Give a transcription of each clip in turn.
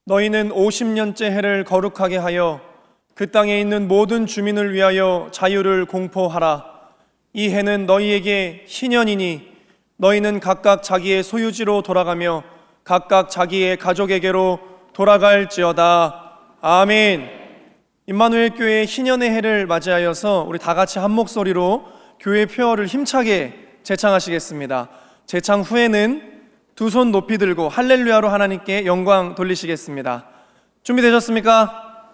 너희는 50년째 해를 거룩하게 하여 그 땅에 있는 모든 주민을 위하여 자유를 공포하라. 이 해는 너희에게 희년이니 너희는 각각 자기의 소유지로 돌아가며 각각 자기의 가족에게로 돌아갈지어다. 아멘. 임마누엘 교회 희년의 해를 맞이하여서 우리 다 같이 한 목소리로 교회 표어를 힘차게 제창하시겠습니다. 제창 후에는 두 손 높이 들고 할렐루야로 하나님께 영광 돌리시겠습니다. 준비되셨습니까?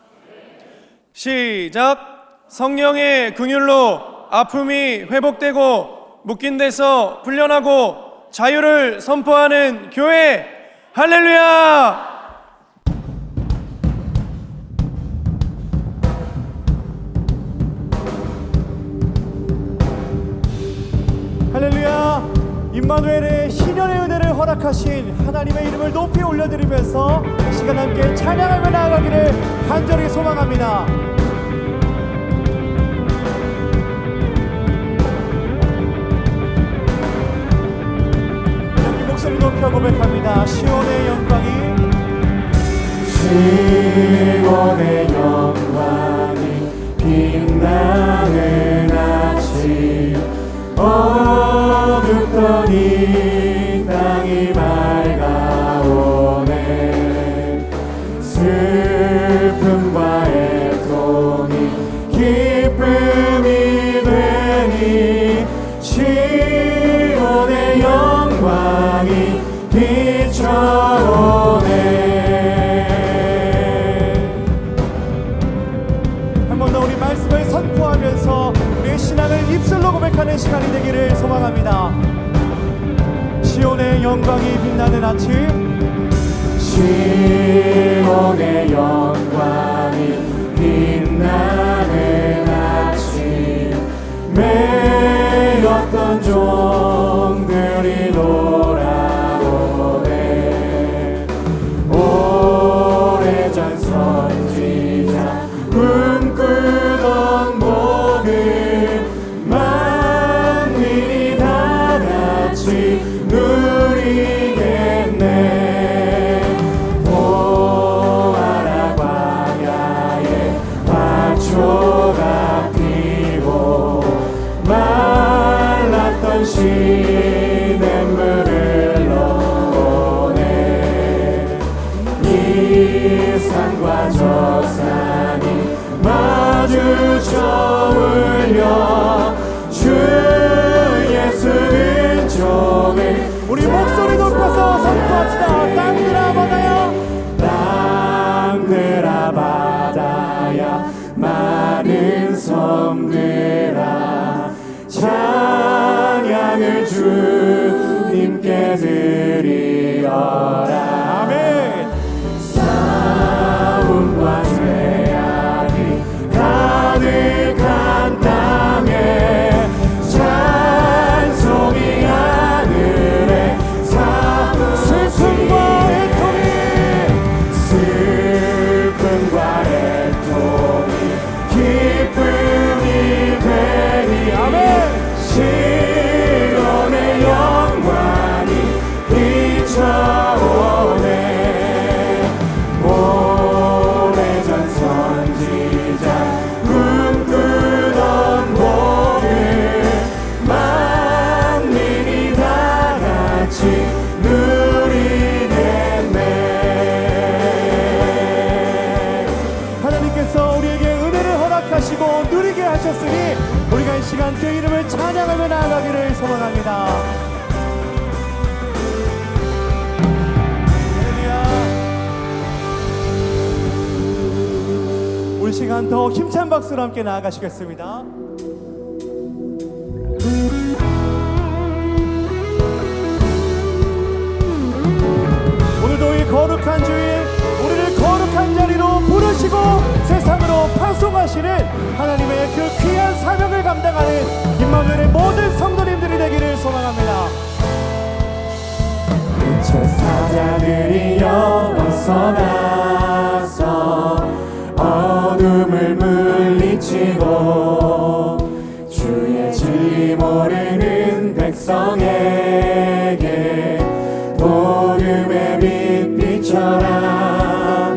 시작! 성령의 긍휼로 아픔이 회복되고 묶인 데서 풀려나고 자유를 선포하는 교회, 할렐루야! 할렐루야! 임마누엘의 희년의 은혜를 허락하신 하나님의 이름을 높이 올려드리면서 시간 함께 찬양하며 나아가기를 간절히 소망합니다. 여기 목소리 높여 고백합니다. 시온의 영광이 빛나는 아침 어둡던 이 땅이 밝아오네. 슬픔과 애통이 기쁨이 되니 시온의 영광이 비춰오네. 한 번 더 우리 말씀을 선포하면서 우리의 신앙을 입술로 고백하는 시간이 되기를 소망합니다. 시온의 영광이 빛나는 아침, 시온의 영광이 빛나는 아침 매였던 종들이 돌아오네. 오래전 선지자 꿈꾸던 복을 만민이 다 같이 누리겠네. 보아라 광야에 화초가 피고 말랐던 시냇물을 넣어내. 이 산과 저 산이 마주쳐 울려 주 예수 은총을. 우리 목소리 높여서 선포합시다. 땅들아 바다야, 땅들아 바다야, 많은 섬들아, 찬양을 주님께 드리어라. 아멘. 싸움과 죄악이 가득한 땅에 찬송이 하늘에 슬픔과 애통이 슬픔과 애통이 기쁨이 되니 아멘. 시온의 영광이 비춰오네. 오래전 선지자 꿈꾸던 복을 만민이 다 같이 누리겠네. 하나님께서 우리에게 은혜를 허락하시고 누리게 하셨으니 우리가 이 시간 그 이름을 찬양하며 나아가기를 소망합니다. 할렐루야. 우리 시간 더 힘찬 박수로 함께 나아가시겠습니다. 오늘도 이 거룩한 주일 우리를 거룩한 자리로 부르시고 세상으로 파송하시는 하나님의 그 귀한 사명을 감당하는 임마누엘의 모든 성도님들이 되기를 소망합니다. 빛의 사자들이여 어서 나서 어둠을 물리치고 주의 진리 모르는 백성에게 복음의 빛 비춰라.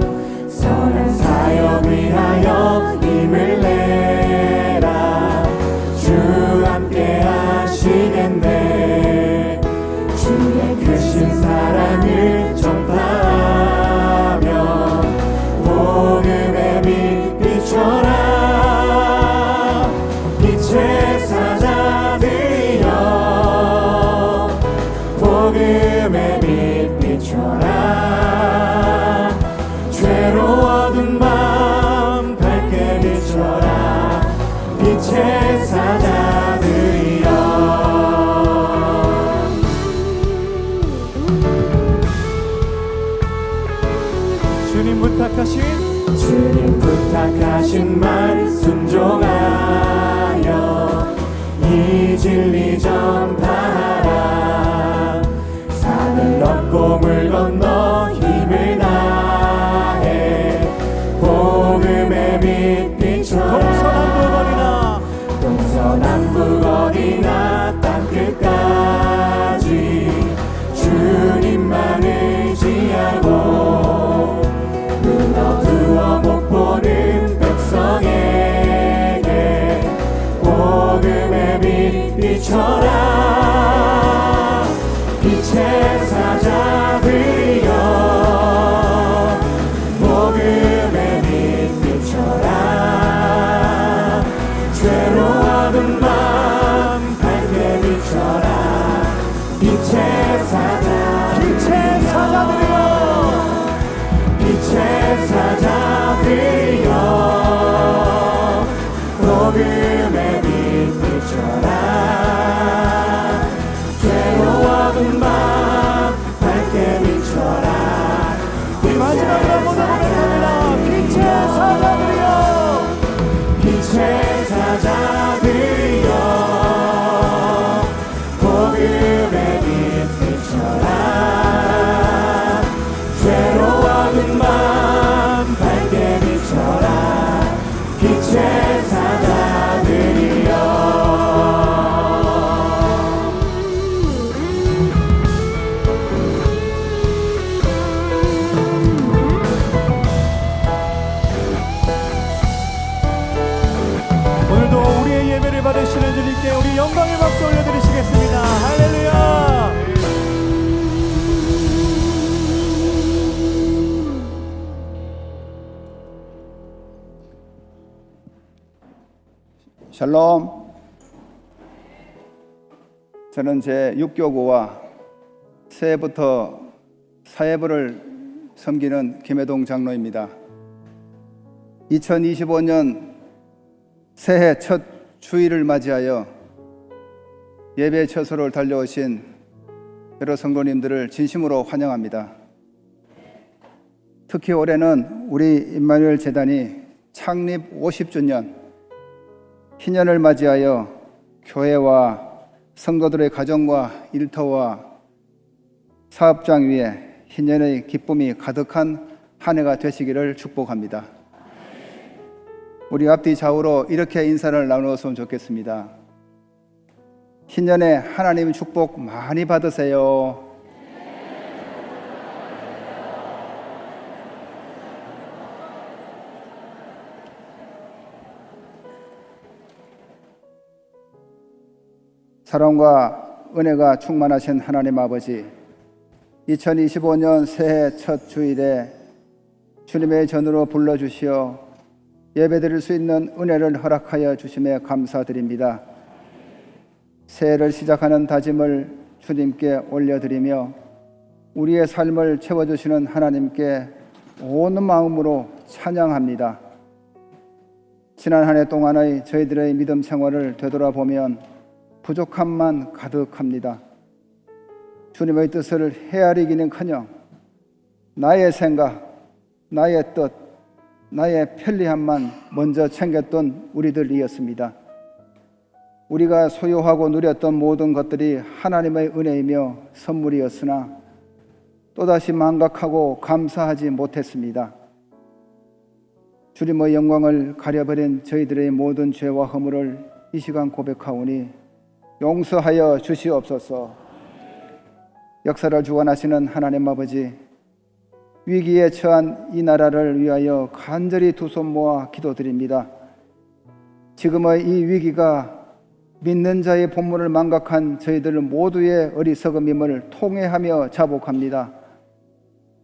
부탁하신 주님 부탁하신 말 순종하여 이 진리 전파하라. 산을 넘고 물 건너 힘을 다해 복음의 빛 비춰라. 동서남북 어디나 땅끝까지 주님만 의지하고 눈 어두워 못 보는 백성에게 복음의 빛 비춰라. 빛의 사자들이여 복음의 빛 비춰라. 괴로워하던 맘 밝게 비춰라. 빛의 사자들이여 빛의 사자들이여 복음의 빛 비춰라. 괴로워하던 맘 밝게 비춰라. 마지막으로 한번 더 고백합니다. 빛의 사자들이여 빛의 사자들이여 복음의 빛 비춰라. 괴로워하는 맘 밝게 비춰라. 빛의 사자들이여. 오늘도 우리의 예배를 받으시는 주님께 우리 영광의 박수 올려드리시겠습니다. 할렐루야. 샬롬. 저는 제 6교구와 새해부터 사회부를 섬기는 김혜동 장로입니다. 2025년 새해 첫 주일을 맞이하여 예배 처소로 달려오신 여러 성도님들을 진심으로 환영합니다. 특히 올해는 우리 임마누엘 재단이 창립 50주년 희년을 맞이하여 교회와 성도들의 가정과 일터와 사업장 위에 희년의 기쁨이 가득한 한 해가 되시기를 축복합니다. 우리 앞뒤 좌우로 이렇게 인사를 나누었으면 좋겠습니다. 희년에 하나님 축복 많이 받으세요. 사랑과 은혜가 충만하신 하나님 아버지, 2025년 새해 첫 주일에 주님의 전으로 불러주시어 예배드릴 수 있는 은혜를 허락하여 주심에 감사드립니다. 새해를 시작하는 다짐을 주님께 올려드리며 우리의 삶을 채워주시는 하나님께 온 마음으로 찬양합니다. 지난 한 해 동안의 저희들의 믿음 생활을 되돌아보면 부족함만 가득합니다. 주님의 뜻을 헤아리기는커녕 나의 생각, 나의 뜻, 나의 편리함만 먼저 챙겼던 우리들이었습니다. 우리가 소유하고 누렸던 모든 것들이 하나님의 은혜이며 선물이었으나 또다시 망각하고 감사하지 못했습니다. 주님의 영광을 가려버린 저희들의 모든 죄와 허물을 이 시간 고백하오니 용서하여 주시옵소서. 역사를 주관하시는 하나님 아버지, 위기에 처한 이 나라를 위하여 간절히 두 손 모아 기도드립니다. 지금의 이 위기가 믿는 자의 본문을 망각한 저희들 모두의 어리석음임을 통회하며 자복합니다.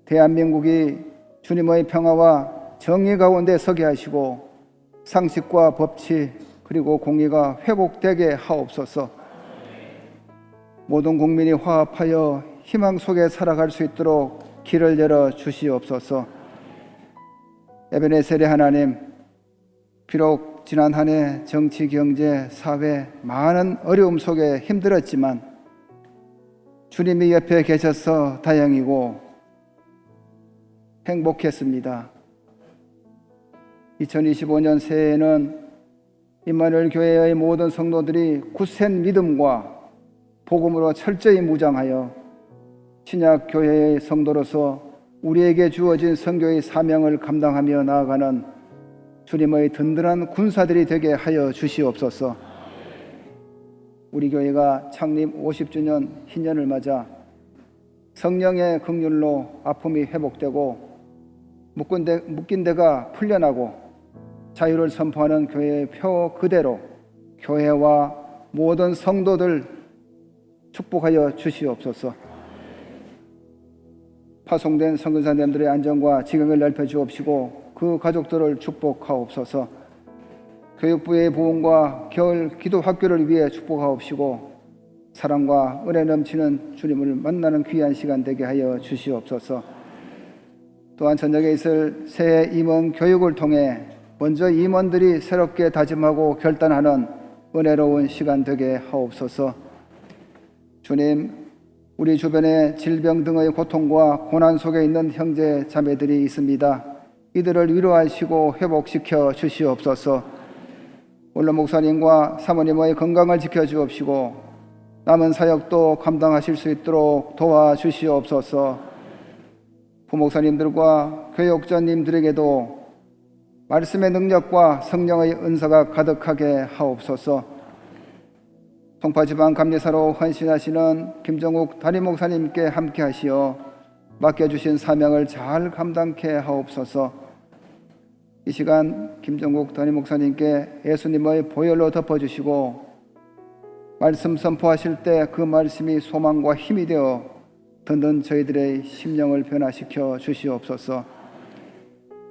대한민국이 주님의 평화와 정의 가운데 서게 하시고 상식과 법치 그리고 공의가 회복되게 하옵소서. 모든 국민이 화합하여 희망 속에 살아갈 수 있도록 길을 열어 주시옵소서. 에베네셀의 하나님, 비록 지난 한 해 정치, 경제, 사회 많은 어려움 속에 힘들었지만 주님이 옆에 계셔서 다행이고 행복했습니다. 2025년 새해에는 임마누엘 교회의 모든 성도들이 굳센 믿음과 복음으로 철저히 무장하여 신약 교회의 성도로서 우리에게 주어진 선교의 사명을 감당하며 나아가는 주님의 든든한 군사들이 되게 하여 주시옵소서. 우리 교회가 창립 50주년 희년을 맞아 성령의 긍휼로 아픔이 회복되고 묶인 데가 풀려나고 자유를 선포하는 교회의 표 그대로 교회와 모든 성도들 축복하여 주시옵소서. 파송된 선교사님들의 안전과 지경을 넓혀 주옵시고 그 가족들을 축복하옵소서. 교육부의 부흥과 겨울 기도 학교를 위해 축복하옵시고 사랑과 은혜 넘치는 주님을 만나는 귀한 시간 되게 하여 주시옵소서. 또한 저녁에 있을 새해 임원 교육을 통해 먼저 임원들이 새롭게 다짐하고 결단하는 은혜로운 시간 되게 하옵소서. 주님, 우리 주변에 질병 등의 고통과 고난 속에 있는 형제 자매들이 있습니다. 이들을 위로하시고 회복시켜 주시옵소서. 원로 목사님과 사모님의 건강을 지켜 주옵시고 남은 사역도 감당하실 수 있도록 도와주시옵소서. 부목사님들과 교육자님들에게도 말씀의 능력과 성령의 은사가 가득하게 하옵소서. 송파지방 감리사로 헌신하시는 김정욱 담임목사님께 함께하시어 맡겨주신 사명을 잘 감당케 하옵소서. 이 시간 김정욱 담임목사님께 예수님의 보혈로 덮어주시고 말씀 선포하실 때 그 말씀이 소망과 힘이 되어 듣는 저희들의 심령을 변화시켜 주시옵소서.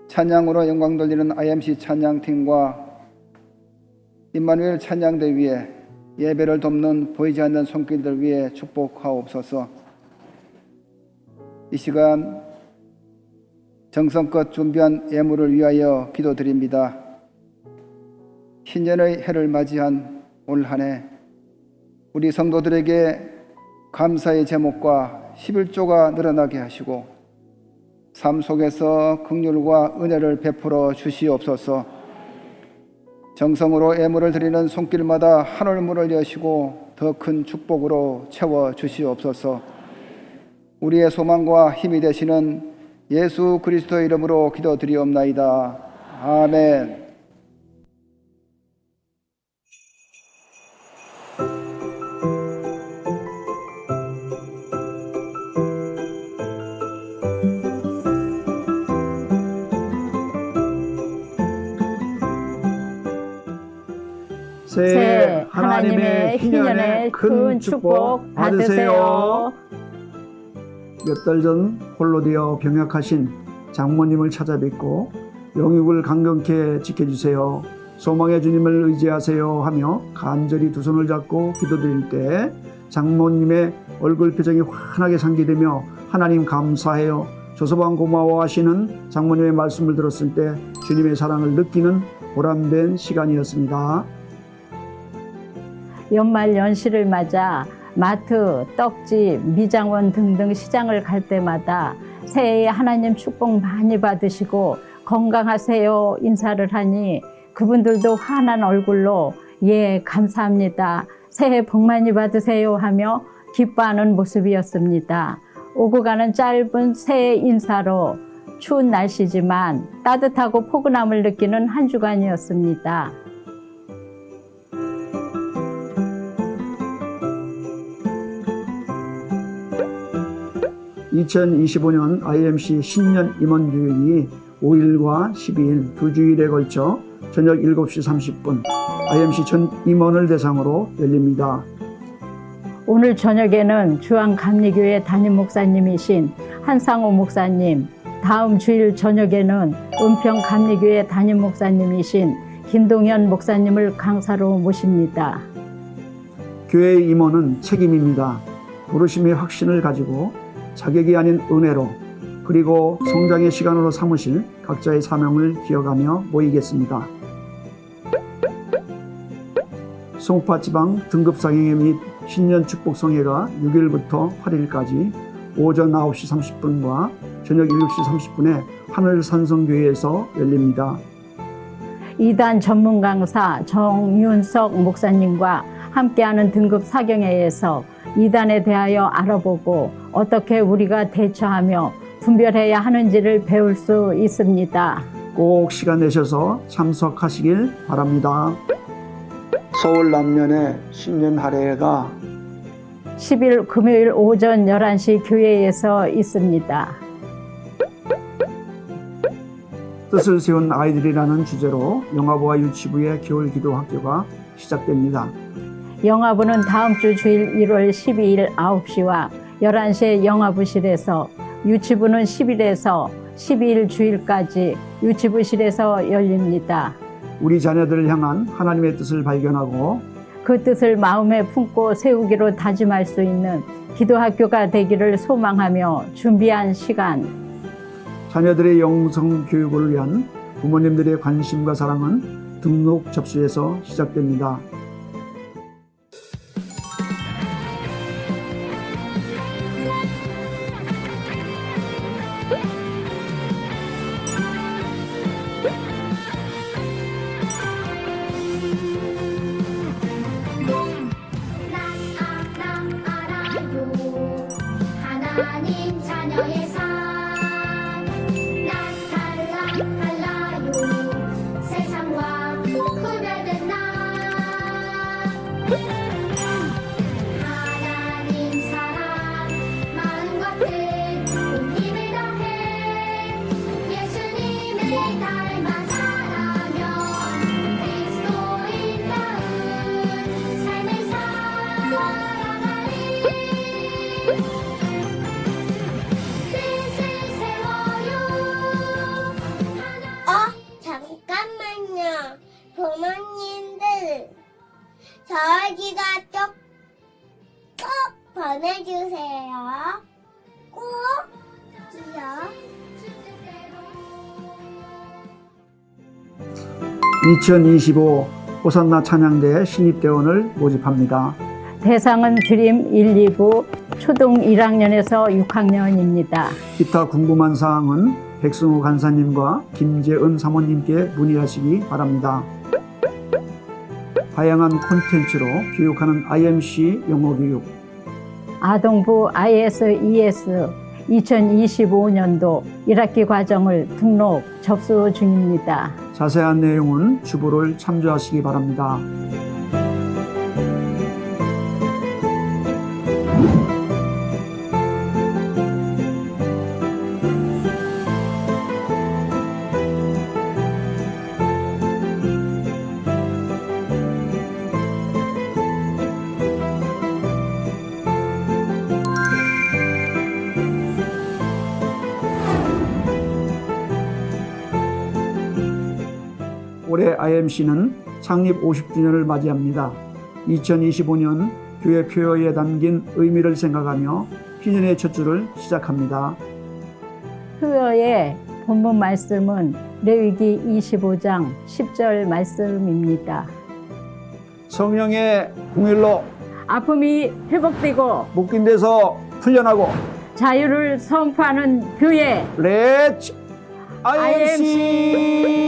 찬양으로 영광 돌리는 IMC 찬양팀과 임마누엘 찬양대 위에 예배를 돕는 보이지 않는 손길들 위에 축복하옵소서. 이 시간 정성껏 준비한 예물을 위하여 기도드립니다. 신년의 해를 맞이한 올 한 해 우리 성도들에게 감사의 제목과 11조가 늘어나게 하시고 삶 속에서 긍휼과 은혜를 베풀어 주시옵소서. 정성으로 예물을 드리는 손길마다 하늘문을 여시고 더 큰 축복으로 채워 주시옵소서. 우리의 소망과 힘이 되시는 예수 그리스도의 이름으로 기도드리옵나이다. 아멘. 새해 하나님의 희년의 큰 축복 받으세요. 몇 달 전 홀로 되어 병약하신 장모님을 찾아뵙고 영육을 강건케 지켜주세요. 소망의 주님을 의지하세요 하며 간절히 두 손을 잡고 기도드릴 때 장모님의 얼굴 표정이 환하게 상기되며 하나님 감사해요, 조서방 고마워 하시는 장모님의 말씀을 들었을 때 주님의 사랑을 느끼는 보람된 시간이었습니다. 연말 연시를 맞아 마트, 떡집, 미장원 등등 시장을 갈 때마다 새해에 하나님 축복 많이 받으시고 건강하세요 인사를 하니 그분들도 환한 얼굴로 예 감사합니다, 새해 복 많이 받으세요 하며 기뻐하는 모습이었습니다. 오고 가는 짧은 새해 인사로 추운 날씨지만 따뜻하고 포근함을 느끼는 한 주간이었습니다. 2025년 IMC 신년 임원교육이 5일과 12일 두 주일에 걸쳐 저녁 7시 30분 IMC 전 임원을 대상으로 열립니다. 오늘 저녁에는 주안감리교회 담임 목사님이신 한상호 목사님, 다음 주일 저녁에는 은평감리교회 담임 목사님이신 김동현 목사님을 강사로 모십니다. 교회의 임원은 책임입니다. 부르심의 확신을 가지고 자격이 아닌 은혜로 그리고 성장의 시간으로 삼으실 각자의 사명을 기억하며 모이겠습니다. 송파지방 등급상행회 및 신년축복성회가 6일부터 8일까지 오전 9시 30분과 저녁 7시 30분에 하늘산성교회에서 열립니다. 이단 전문 강사 정윤석 목사님과 함께하는 등급 사경회에서 이단에 대하여 알아보고 어떻게 우리가 대처하며 분별해야 하는지를 배울 수 있습니다. 꼭 시간 내셔서 참석하시길 바랍니다. 서울 남면의 신년 할애가 10일 금요일 오전 11시 교회에서 있습니다. 뜻을 세운 아이들이라는 주제로 영화부와 유치부의 겨울 기도 학교가 시작됩니다. 영화부는 다음 주 주일 1월 12일 9시와 11시에 영화부실에서, 유치부는 10일에서 12일 주일까지 유치부실에서 열립니다. 우리 자녀들을 향한 하나님의 뜻을 발견하고 그 뜻을 마음에 품고 세우기로 다짐할 수 있는 기도학교가 되기를 소망하며 준비한 시간. 자녀들의 영성 교육을 위한 부모님들의 관심과 사랑은 등록 접수에서 시작됩니다. 하나님 자녀의 삶, 난 달라요. 세상과 구별된 나. 하나님 사랑, 많은 것들 온 힘을 더해 예수님을 닮아 자라면 그리스도인다운 삶을 살아가리. 잠깐만요. 부모님들, 저희가 꼭 보내주세요. 꼭이요. 2025 호산나 찬양대 신입대원을 모집합니다. 대상은 드림 1, 2부 초등 1학년에서 6학년입니다. 기타 궁금한 사항은 백승호 간사님과 김재은 사모님께 문의하시기 바랍니다. 다양한 콘텐츠로 교육하는 IMC 영어교육, 아동부 IS-ES 2025년도 1학기 과정을 등록 접수 중입니다. 자세한 내용은 주보를 참조하시기 바랍니다. 올해 IMC는 창립 50주년을 맞이합니다. 2025년 교회 표어에 담긴 의미를 생각하며 희년의 첫 주를 시작합니다. 수요의 본문 말씀은 레위기 25장 10절 말씀입니다. 성령의 공일로 아픔이 회복되고 묶인 데서 풀려나고 자유를 선포하는 교회 렛츠 IMC!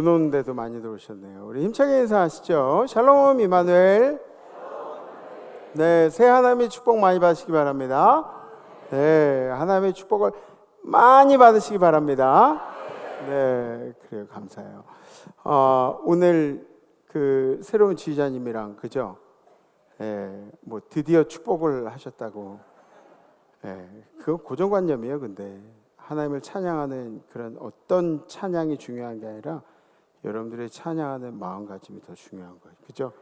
눈 오는데도 많이 들어오셨네요. 우리 힘차게 인사하시죠. 샬롬 이마누엘. 네, 새 하나님의 축복 많이 받으시기 바랍니다. 네, 하나님의 축복을 많이 받으시기 바랍니다. 네, 그래요. 감사해요. 오늘 그 새로운 지휘자님이랑 그죠? 뭐 드디어 축복을 하셨다고. 그건 고정관념이에요. 근데 하나님을 찬양하는 그런 어떤 찬양이 중요한 게 아니라 여러분들의 찬양하는 마음가짐이 더 중요한 거예요. 그죠?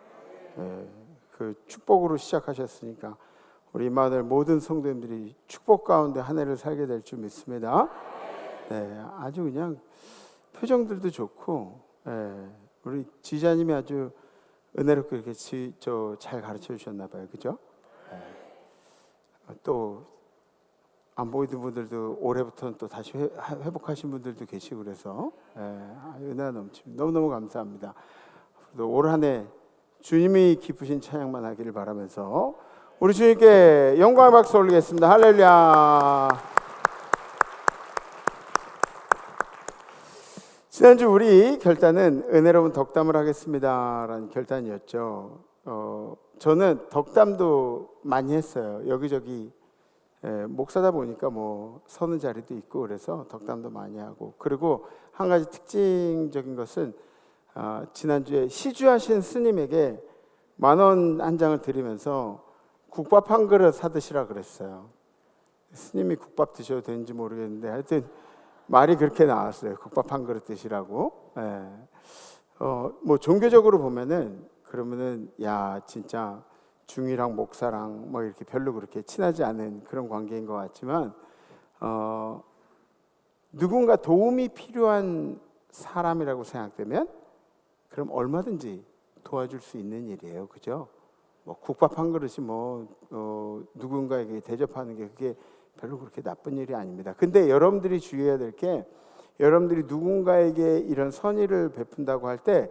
그 축복으로 시작하셨으니까 우리 이마누엘 모든 성도님들이 축복 가운데 한 해를 살게 될 줄 믿습니다. 아주 그냥 표정들도 좋고, 우리 지휘자님이 아주 은혜롭게 이렇게 잘 가르쳐 주셨나 봐요. 그죠? 또 안 보이던 분들도 올해부터는 또 다시 회복하신 분들도 계시고 그래서 은혜가 넘칩니다. 너무너무 감사합니다. 올 한 해 주님이 기쁘신 찬양만 하기를 바라면서 우리 주님께 영광의 박수 올리겠습니다. 할렐루야. 지난주 우리 결단은 은혜로운 덕담을 하겠습니다라는 결단이었죠. 저는 덕담도 많이 했어요. 여기저기 목사다 보니까 뭐 서는 자리도 있고 그래서 덕담도 많이 하고, 그리고 한 가지 특징적인 것은 지난주에 시주하신 스님에게 10,000원 한 장을 드리면서 국밥 한 그릇 사드시라 그랬어요. 스님이 국밥 드셔도 되는지 모르겠는데 하여튼 말이 그렇게 나왔어요. 국밥 한 그릇 드시라고. 뭐 종교적으로 보면은 그러면은 야 진짜 중이랑 목사랑 뭐 이렇게 별로 그렇게 친하지 않은 그런 관계인 것 같지만 누군가 도움이 필요한 사람이라고 생각되면 그럼 얼마든지 도와줄 수 있는 일이에요. 그죠? 뭐 국밥 한 그릇이 뭐 누군가에게 대접하는 게 그게 별로 그렇게 나쁜 일이 아닙니다. 근데 여러분들이 주의해야 될 게, 여러분들이 누군가에게 이런 선의를 베푼다고 할 때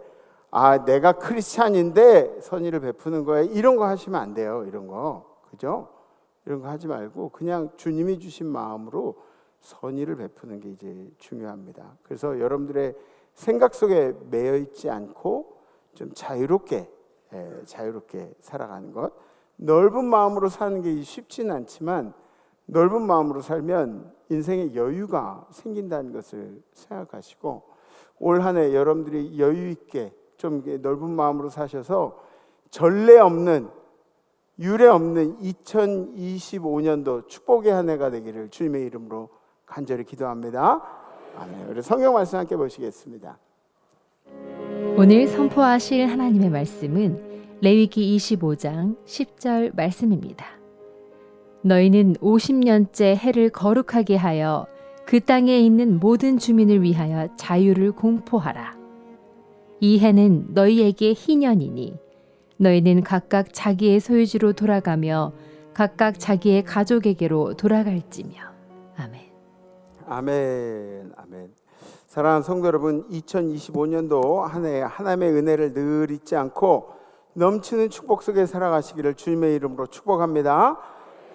내가 크리스찬인데 선의를 베푸는 거야, 이런 거 하시면 안 돼요. 이런 거. 그죠? 이런 거 하지 말고 그냥 주님이 주신 마음으로 선의를 베푸는 게 이제 중요합니다. 그래서 여러분들의 생각 속에 매여 있지 않고 좀 자유롭게 살아가는 것. 넓은 마음으로 사는 게 쉽지는 않지만 넓은 마음으로 살면 인생에 여유가 생긴다는 것을 생각하시고, 올 한 해 여러분들이 여유 있게 좀 넓은 마음으로 사셔서 전례 없는 유례 없는 2025년도 축복의 한 해가 되기를 주님의 이름으로 간절히 기도합니다. 아멘. 우리 성경 말씀 함께 보시겠습니다. 오늘 선포하실 하나님의 말씀은 레위기 25장 10절 말씀입니다. 너희는 50년째 해를 거룩하게 하여 그 땅에 있는 모든 주민을 위하여 자유를 공포하라. 이 해는 너희에게 희년이니 너희는 각각 자기의 소유지로 돌아가며 각각 자기의 가족에게로 돌아갈지며. 아멘. 아멘. 아멘. 사랑하는 성도 여러분, 2025년도 한 해 하나님의 은혜를 늘 잊지 않고 넘치는 축복 속에 살아가시기를 주님의 이름으로 축복합니다.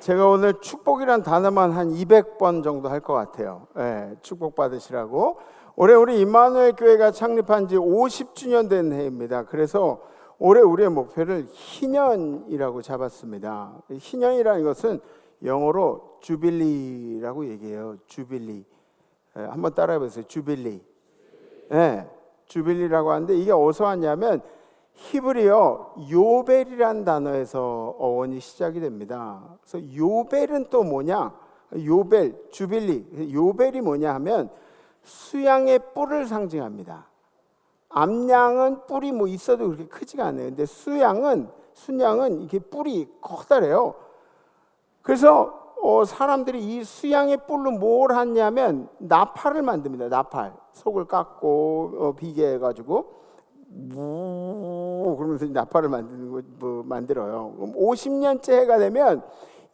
제가 오늘 축복이란 단어만 한 200번 정도 할 것 같아요. 축복 받으시라고. 올해 우리 임마누엘 교회가 창립한 지 50주년 된 해입니다. 그래서 올해 우리의 목표를 희년이라고 잡았습니다. 희년이라는 것은 영어로 주빌리라고 얘기해요. 주빌리. 한번 따라해 보세요. 주빌리. 주빌리라고 하는데 이게 어디서 왔냐면 히브리어 요벨이란 단어에서 어원이 시작이 됩니다. 그래서 요벨은 또 뭐냐? 요벨, 주빌리. 요벨이 뭐냐 하면 수양의 뿔을 상징합니다. 암양은 뿔이 뭐 있어도 그렇게 크지가 않아요. 근데 순양은 이렇게 뿔이 커다래요. 그래서 사람들이 이 수양의 뿔로 뭘 하냐면 나팔을 만듭니다. 나팔. 속을 깎고 비게 해가지고 그러면서 나팔을 만들어요. 그럼 50년째 해가 되면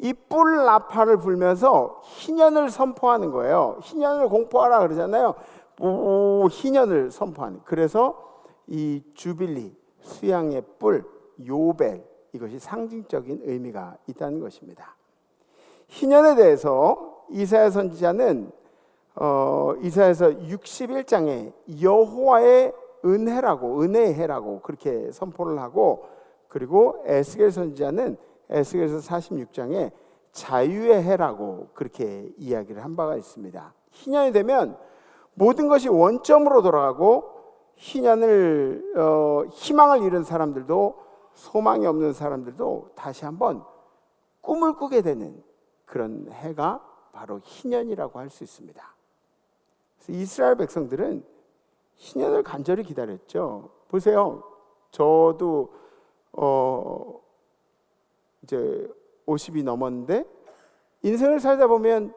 이 뿔 나팔을 불면서 희년을 선포하는 거예요. 희년을 공포하라 그러잖아요. 희년을 선포하는. 그래서 이 주빌리, 수양의 뿔, 요벨, 이것이 상징적인 의미가 있다는 것입니다. 희년에 대해서 이사야 선지자는 이사야서 61장에 여호와의 은혜라고, 은혜의 해라고 그렇게 선포를 하고, 그리고 에스겔 선지자는 에스겔서 46장에 자유의 해라고 그렇게 이야기를 한 바가 있습니다. 희년이 되면 모든 것이 원점으로 돌아가고, 희망을 잃은 사람들도, 소망이 없는 사람들도 다시 한번 꿈을 꾸게 되는 그런 해가 바로 희년이라고 할 수 있습니다. 그래서 이스라엘 백성들은 희년을 간절히 기다렸죠. 보세요. 저도 이제 50이 넘었는데, 인생을 살다 보면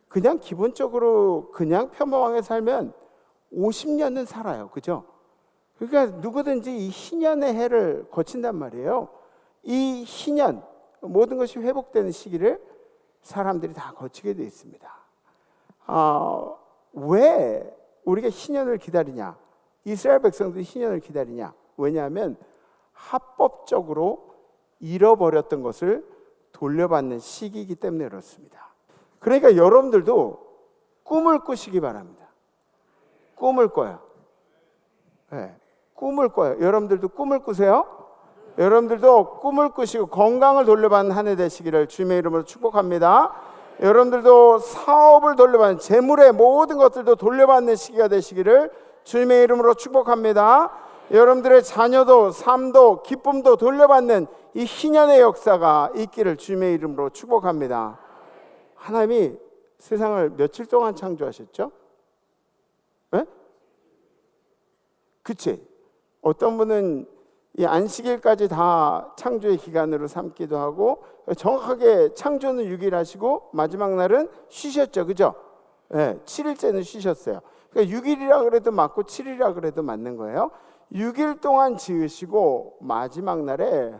그냥 기본적으로 그냥 평범하게 살면 50년은 살아요. 그죠? 그러니까 누구든지 이 희년의 해를 거친단 말이에요. 이 희년, 모든 것이 회복되는 시기를 사람들이 다 거치게 되어 있습니다. 왜 우리가 희년을 기다리냐? 이스라엘 백성들이 희년을 기다리냐? 왜냐하면 합법적으로 잃어버렸던 것을 돌려받는 시기이기 때문에 그렇습니다. 그러니까 여러분들도 꿈을 꾸시기 바랍니다. 꿈을 꿔요. 네, 꿈을 꿔요. 여러분들도 꿈을 꾸세요. 여러분들도 꿈을 꾸시고 건강을 돌려받는 한 해 되시기를 주님의 이름으로 축복합니다. 여러분들도 사업을 돌려받는, 재물의 모든 것들도 돌려받는 시기가 되시기를 주님의 이름으로 축복합니다. 여러분들의 자녀도, 삶도, 기쁨도 돌려받는 이 희년의 역사가 있기를 주님의 이름으로 축복합니다. 하나님이 세상을 며칠 동안 창조하셨죠? 네? 그치? 어떤 분은 이 안식일까지 다 창조의 기간으로 삼기도 하고, 정확하게 창조는 6일 하시고 마지막 날은 쉬셨죠. 그죠? 네, 7일째는 쉬셨어요. 그러니까 6일이라 그래도 맞고 7일이라 그래도 맞는 거예요. 6일 동안 지으시고 마지막 날에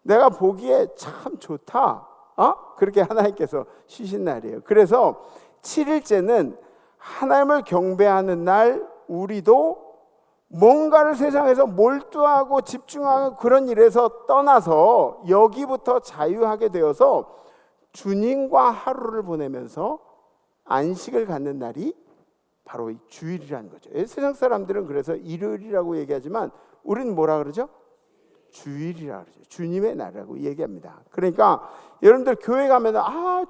내가 보기에 참 좋다, 그렇게 하나님께서 쉬신 날이에요. 그래서 7일째는 하나님을 경배하는 날, 우리도 뭔가를 세상에서 몰두하고 집중하는 그런 일에서 떠나서 여기부터 자유하게 되어서 주님과 하루를 보내면서 안식을 갖는 날이 바로 이 주일이라는 거죠. 세상 사람들은 그래서 일요일이라고 얘기하지만 우리는 뭐라 그러죠? 주일이라 그러죠. 주님의 날이라고 얘기합니다. 그러니까 여러분들 교회 가면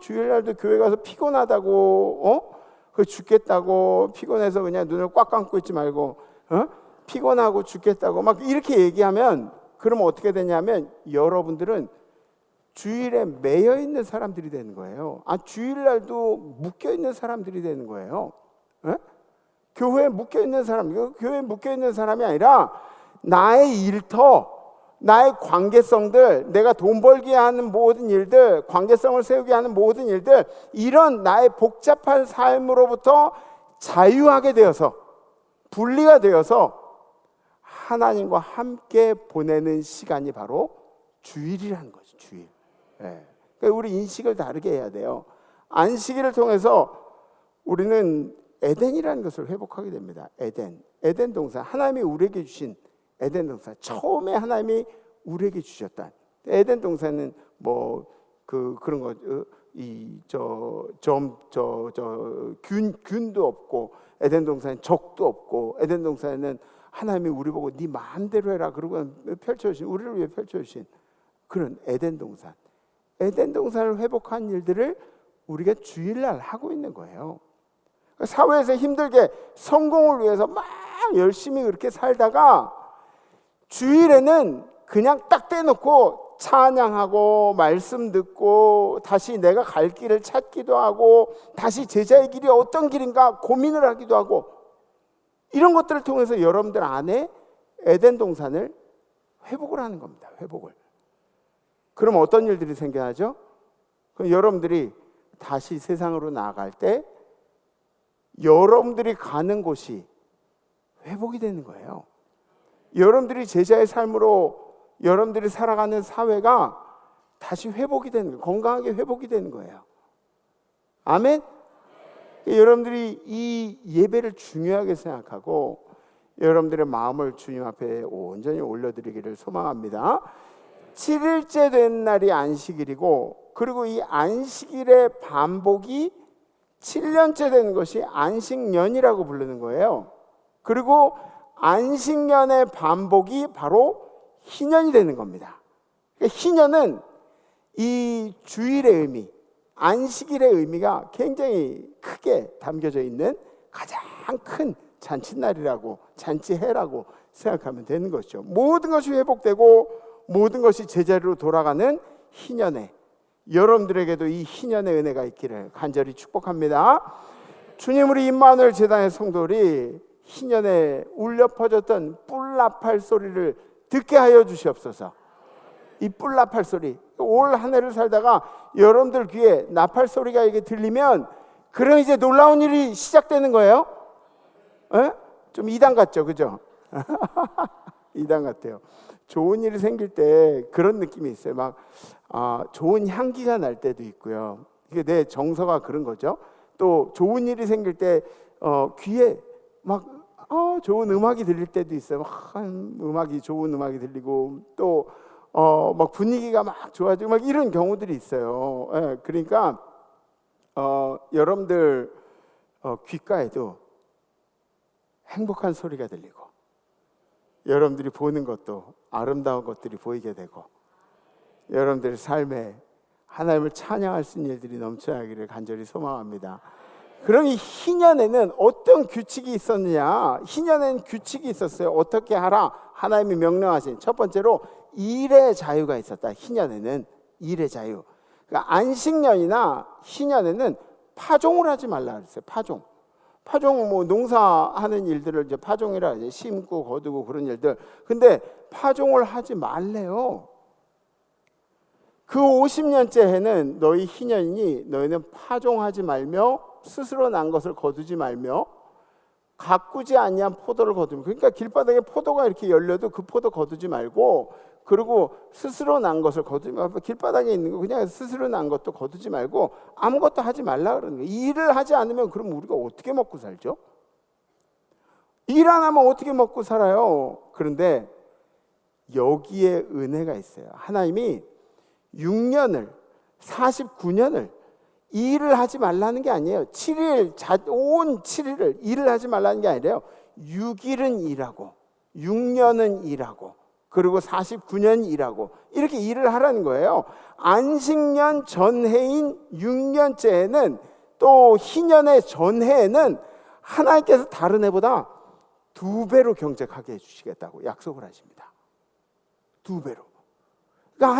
주일날도 교회 가서 피곤하다고, 죽겠다고, 피곤해서 그냥 눈을 꽉 감고 있지 말고, 피곤하고 죽겠다고 막 이렇게 얘기하면, 그러면 어떻게 되냐면 여러분들은 주일에 매여 있는 사람들이 되는 거예요. 주일날도 묶여 있는 사람들이 되는 거예요. 교회에 묶여 있는 사람, 교회에 묶여 있는 사람이 아니라 나의 일터, 나의 관계성들, 내가 돈 벌게 하는 모든 일들, 관계성을 세우게 하는 모든 일들, 이런 나의 복잡한 삶으로부터 자유하게 되어서, 분리가 되어서 하나님과 함께 보내는 시간이 바로 주일이라는 거죠. 주일. 그러니까 우리 인식을 다르게 해야 돼요. 안식일을 통해서 우리는 에덴이라는 것을 회복하게 됩니다. 에덴 동산, 하나님이 우리에게 주신 에덴 동산, 처음에 하나님이 우리에게 주셨다. 에덴 동산은 그런 거, 균도 없고, 에덴 동산에 적도 없고, 에덴 동산에는 하나님이 우리 보고 네 마음대로 해라 그러고 펼쳐주신, 우리를 위해 펼쳐주신 그런 에덴 동산. 에덴 동산을 회복한 일들을 우리가 주일날 하고 있는 거예요. 사회에서 힘들게 성공을 위해서 막 열심히 그렇게 살다가 주일에는 그냥 딱 떼놓고 찬양하고 말씀 듣고 다시 내가 갈 길을 찾기도 하고 다시 제자의 길이 어떤 길인가 고민을 하기도 하고, 이런 것들을 통해서 여러분들 안에 에덴 동산을 회복을 하는 겁니다. 회복을. 그럼 어떤 일들이 생겨나죠? 그럼 여러분들이 다시 세상으로 나아갈 때 여러분들이 가는 곳이 회복이 되는 거예요. 여러분들이 제자의 삶으로 여러분들이 살아가는 사회가 다시 회복이 되는 거예요. 건강하게 회복이 되는 거예요. 아멘? 여러분들이 이 예배를 중요하게 생각하고 여러분들의 마음을 주님 앞에 온전히 올려드리기를 소망합니다. 7일째 된 날이 안식일이고, 그리고 이 안식일의 반복이 7년째 되는 것이 안식년이라고 부르는 거예요. 그리고 안식년의 반복이 바로 희년이 되는 겁니다. 그러니까 희년은 이 주일의 의미, 안식일의 의미가 굉장히 크게 담겨져 있는 가장 큰 잔칫날이라고, 잔치해라고 생각하면 되는 것이죠. 모든 것이 회복되고 모든 것이 제자리로 돌아가는 희년에, 여러분들에게도 이 희년의 은혜가 있기를 간절히 축복합니다. 주님, 우리 임마누엘 재단의 성도들이 희년에 울려 퍼졌던 뿔나팔 소리를 듣게 하여 주시옵소서. 이 뿔나팔 소리, 올 한 해를 살다가 여러분들 귀에 나팔 소리가 이게 들리면 그럼 이제 놀라운 일이 시작되는 거예요. 에? 좀 이단 같죠, 그죠? 이단 같아요. 좋은 일이 생길 때 그런 느낌이 있어요. 막 좋은 향기가 날 때도 있고요. 이게 내 정서가 그런 거죠. 또 좋은 일이 생길 때 귀에 막 좋은 음악이 들릴 때도 있어요. 좋은 음악이 들리고 또 막 분위기가 막 좋아지고 막 이런 경우들이 있어요. 예, 그러니까 여러분들 귓가에도 행복한 소리가 들리고 여러분들이 보는 것도 아름다운 것들이 보이게 되고 여러분들의 삶에 하나님을 찬양할 수 있는 일들이 넘쳐나기를 간절히 소망합니다. 그럼 이 희년에는 어떤 규칙이 있었느냐? 희년에는 규칙이 있었어요. 어떻게 하라? 하나님이 명령하신 첫 번째로 일의 자유가 있었다. 희년에는 일의 자유. 그러니까 안식년이나 희년에는 파종을 하지 말라 그랬어요. 파종 뭐 농사하는 일들을 이제 파종이라 이제 심고 거두고 그런 일들. 근데 파종을 하지 말래요. 그 50년째 해는 너희 희년이니 너희는 파종하지 말며 스스로 난 것을 거두지 말며 가꾸지 아니한 포도를 거두면, 그러니까 길바닥에 포도가 이렇게 열려도 그 포도 거두지 말고, 그리고 스스로 난 것을 거두지 말고, 길바닥에 있는 거 그냥 스스로 난 것도 거두지 말고 아무것도 하지 말라 그러는 거예요. 일을 하지 않으면 그럼 우리가 어떻게 먹고 살죠? 일 안 하면 어떻게 먹고 살아요? 그런데 여기에 은혜가 있어요. 하나님이 6년을 49년을 일을 하지 말라는 게 아니에요. 7일 온 7일을 일을 하지 말라는 게 아니라요. 6일은 일하고 6년은 일하고 그리고 49년 일하고 이렇게 일을 하라는 거예요. 안식년 전해인 6년째에는 또 희년의 전해에는 하나님께서 다른 해보다 2배로 경작하게 해주시겠다고 약속을 하십니다. 2배로. 그러니까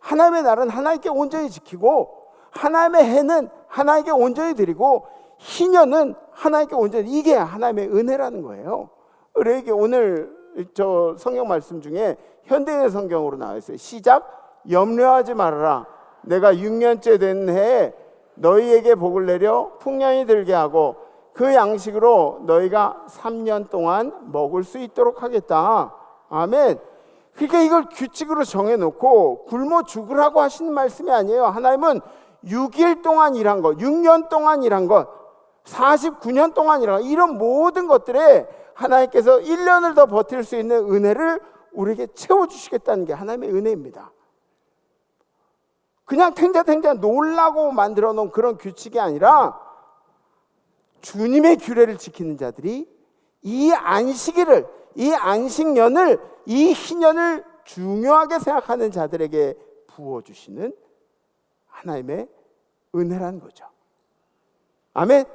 하나님의 날은 하나님께 온전히 지키고 하나님의 해는 하나님께 온전히 드리고 희년은 하나님께 온전히, 이게 하나님의 은혜라는 거예요. 그러니까 오늘 저 성경 말씀 중에 현대인의 성경으로 나와 있어요. 시작. 염려하지 말아라. 내가 6년째 된 해에 너희에게 복을 내려 풍년이 들게 하고 그 양식으로 너희가 3년 동안 먹을 수 있도록 하겠다. 아멘. 그러니까 이걸 규칙으로 정해놓고 굶어 죽으라고 하시는 말씀이 아니에요. 하나님은 6일 동안 일한 것, 6년 동안 일한 것, 49년 동안 일한 것, 이런 모든 것들에 하나님께서 1년을 더 버틸 수 있는 은혜를 우리에게 채워주시겠다는 게 하나님의 은혜입니다. 그냥 탱자탱자 놀라고 만들어 놓은 그런 규칙이 아니라 주님의 규례를 지키는 자들이 이 안식일을, 이 안식년을, 이 희년을 중요하게 생각하는 자들에게 부어주시는 하나님의 은혜라는 거죠. 아멘.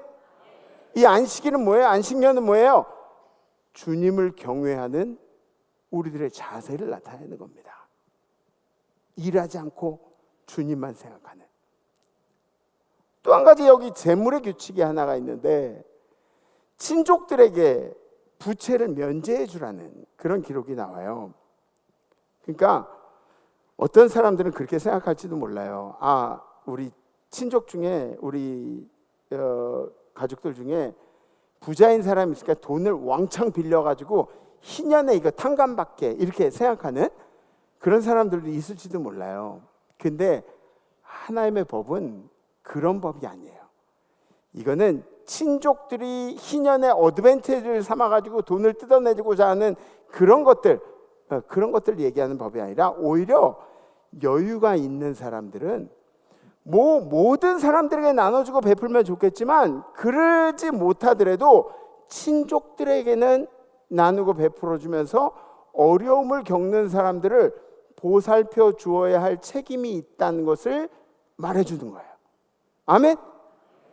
이 안식일은 뭐예요? 안식년은 뭐예요? 주님을 경외하는 우리들의 자세를 나타내는 겁니다. 일하지 않고 주님만 생각하는. 또 한 가지 여기 재물의 규칙이 하나가 있는데, 친족들에게 부채를 면제해 주라는 그런 기록이 나와요. 그러니까 어떤 사람들은 그렇게 생각할지도 몰라요. 우리 친족 중에, 우리 가족들 중에 부자인 사람이 있으니까 돈을 왕창 빌려가지고 희년에 이거 탕감받게 이렇게 생각하는 그런 사람들도 있을지도 몰라요. 근데 하나님의 법은 그런 법이 아니에요. 이거는 친족들이 희년에 어드밴티지를 삼아가지고 돈을 뜯어내고자 하는 그런 것들 얘기하는 법이 아니라, 오히려 여유가 있는 사람들은 모든 사람들에게 나눠주고 베풀면 좋겠지만 그러지 못하더라도 친족들에게는 나누고 베풀어 주면서 어려움을 겪는 사람들을 보살펴 주어야 할 책임이 있다는 것을 말해주는 거예요. 아멘?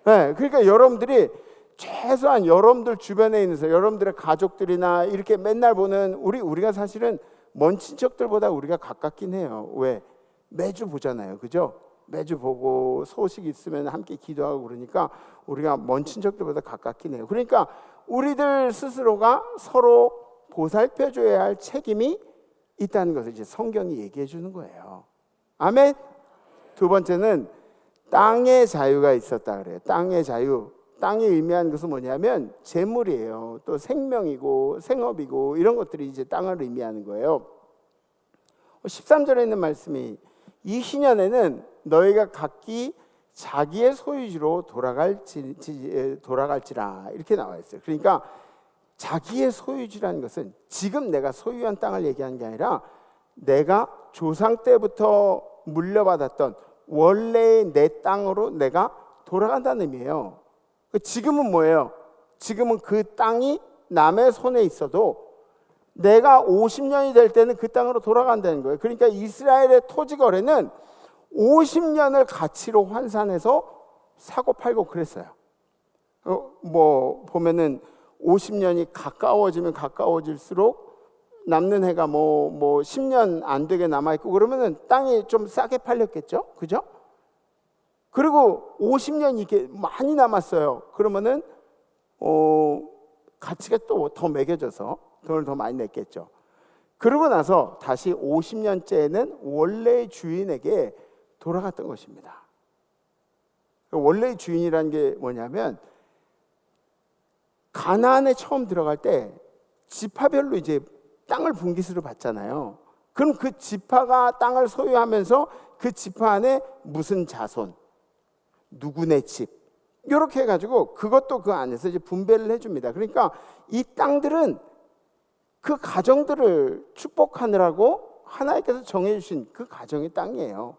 네, 그러니까 여러분들이 최소한 여러분들 주변에 있는 사람, 여러분들의 가족들이나 이렇게 맨날 보는 우리가 사실은 먼 친척들보다 우리가 가깝긴 해요. 왜? 매주 보잖아요. 그죠? 매주 보고 소식 있으면 함께 기도하고 그러니까 우리가 먼 친척들보다 가깝긴 해요. 그러니까 우리들 스스로가 서로 보살펴줘야 할 책임이 있다는 것을 이제 성경이 얘기해 주는 거예요. 아멘. 두 번째는 땅의 자유가 있었다 그래요. 땅의 자유. 땅이 의미하는 것은 뭐냐면 재물이에요. 또 생명이고 생업이고 이런 것들이 이제 땅을 의미하는 거예요. 13절에 있는 말씀이 이 희년에는 너희가 각기 자기의 소유지로 돌아갈지라 이렇게 나와 있어요. 그러니까 자기의 소유지라는 것은 지금 내가 소유한 땅을 얘기하는 게 아니라 내가 조상 때부터 물려받았던 원래의 내 땅으로 내가 돌아간다는 의미예요. 지금은 뭐예요? 지금은 그 땅이 남의 손에 있어도 내가 50년이 될 때는 그 땅으로 돌아간다는 거예요. 그러니까 이스라엘의 토지 거래는 50년을 가치로 환산해서 사고 팔고 그랬어요. 뭐 보면은 50년이 가까워지면 가까워질수록 남는 해가 뭐 10년 안 되게 남아 있고 그러면은 땅이 좀 싸게 팔렸겠죠, 그죠? 그리고 50년 이렇게 많이 남았어요. 그러면은 가치가 또 더 매겨져서 돈을 더 많이 냈겠죠. 그러고 나서 다시 50년째에는 원래의 주인에게 돌아갔던 것입니다. 원래의 주인이라는 게 뭐냐면 가나안에 처음 들어갈 때 지파별로 이제 땅을 분기수를 받잖아요. 그럼 그 지파가 땅을 소유하면서 그 지파 안에 무슨 자손, 누구네 집 이렇게 해가지고 그것도 그 안에서 이제 분배를 해줍니다. 그러니까 이 땅들은 그 가정들을 축복하느라고 하나님께서 정해주신 그 가정의 땅이에요.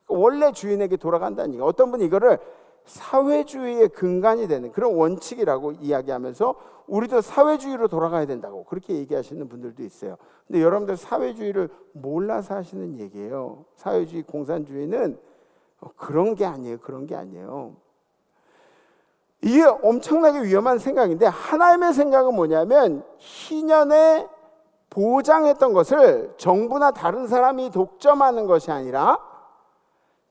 원래 주인에게 돌아간다는 얘기예요. 어떤 분이 이거를 사회주의의 근간이 되는 그런 원칙이라고 이야기하면서 우리도 사회주의로 돌아가야 된다고 그렇게 얘기하시는 분들도 있어요. 근데 여러분들 사회주의를 몰라서 하시는 얘기예요. 사회주의, 공산주의는 그런 게 아니에요. 그런 게 아니에요. 이게 엄청나게 위험한 생각인데 하나님의 생각은 뭐냐면 희년에 보장했던 것을 정부나 다른 사람이 독점하는 것이 아니라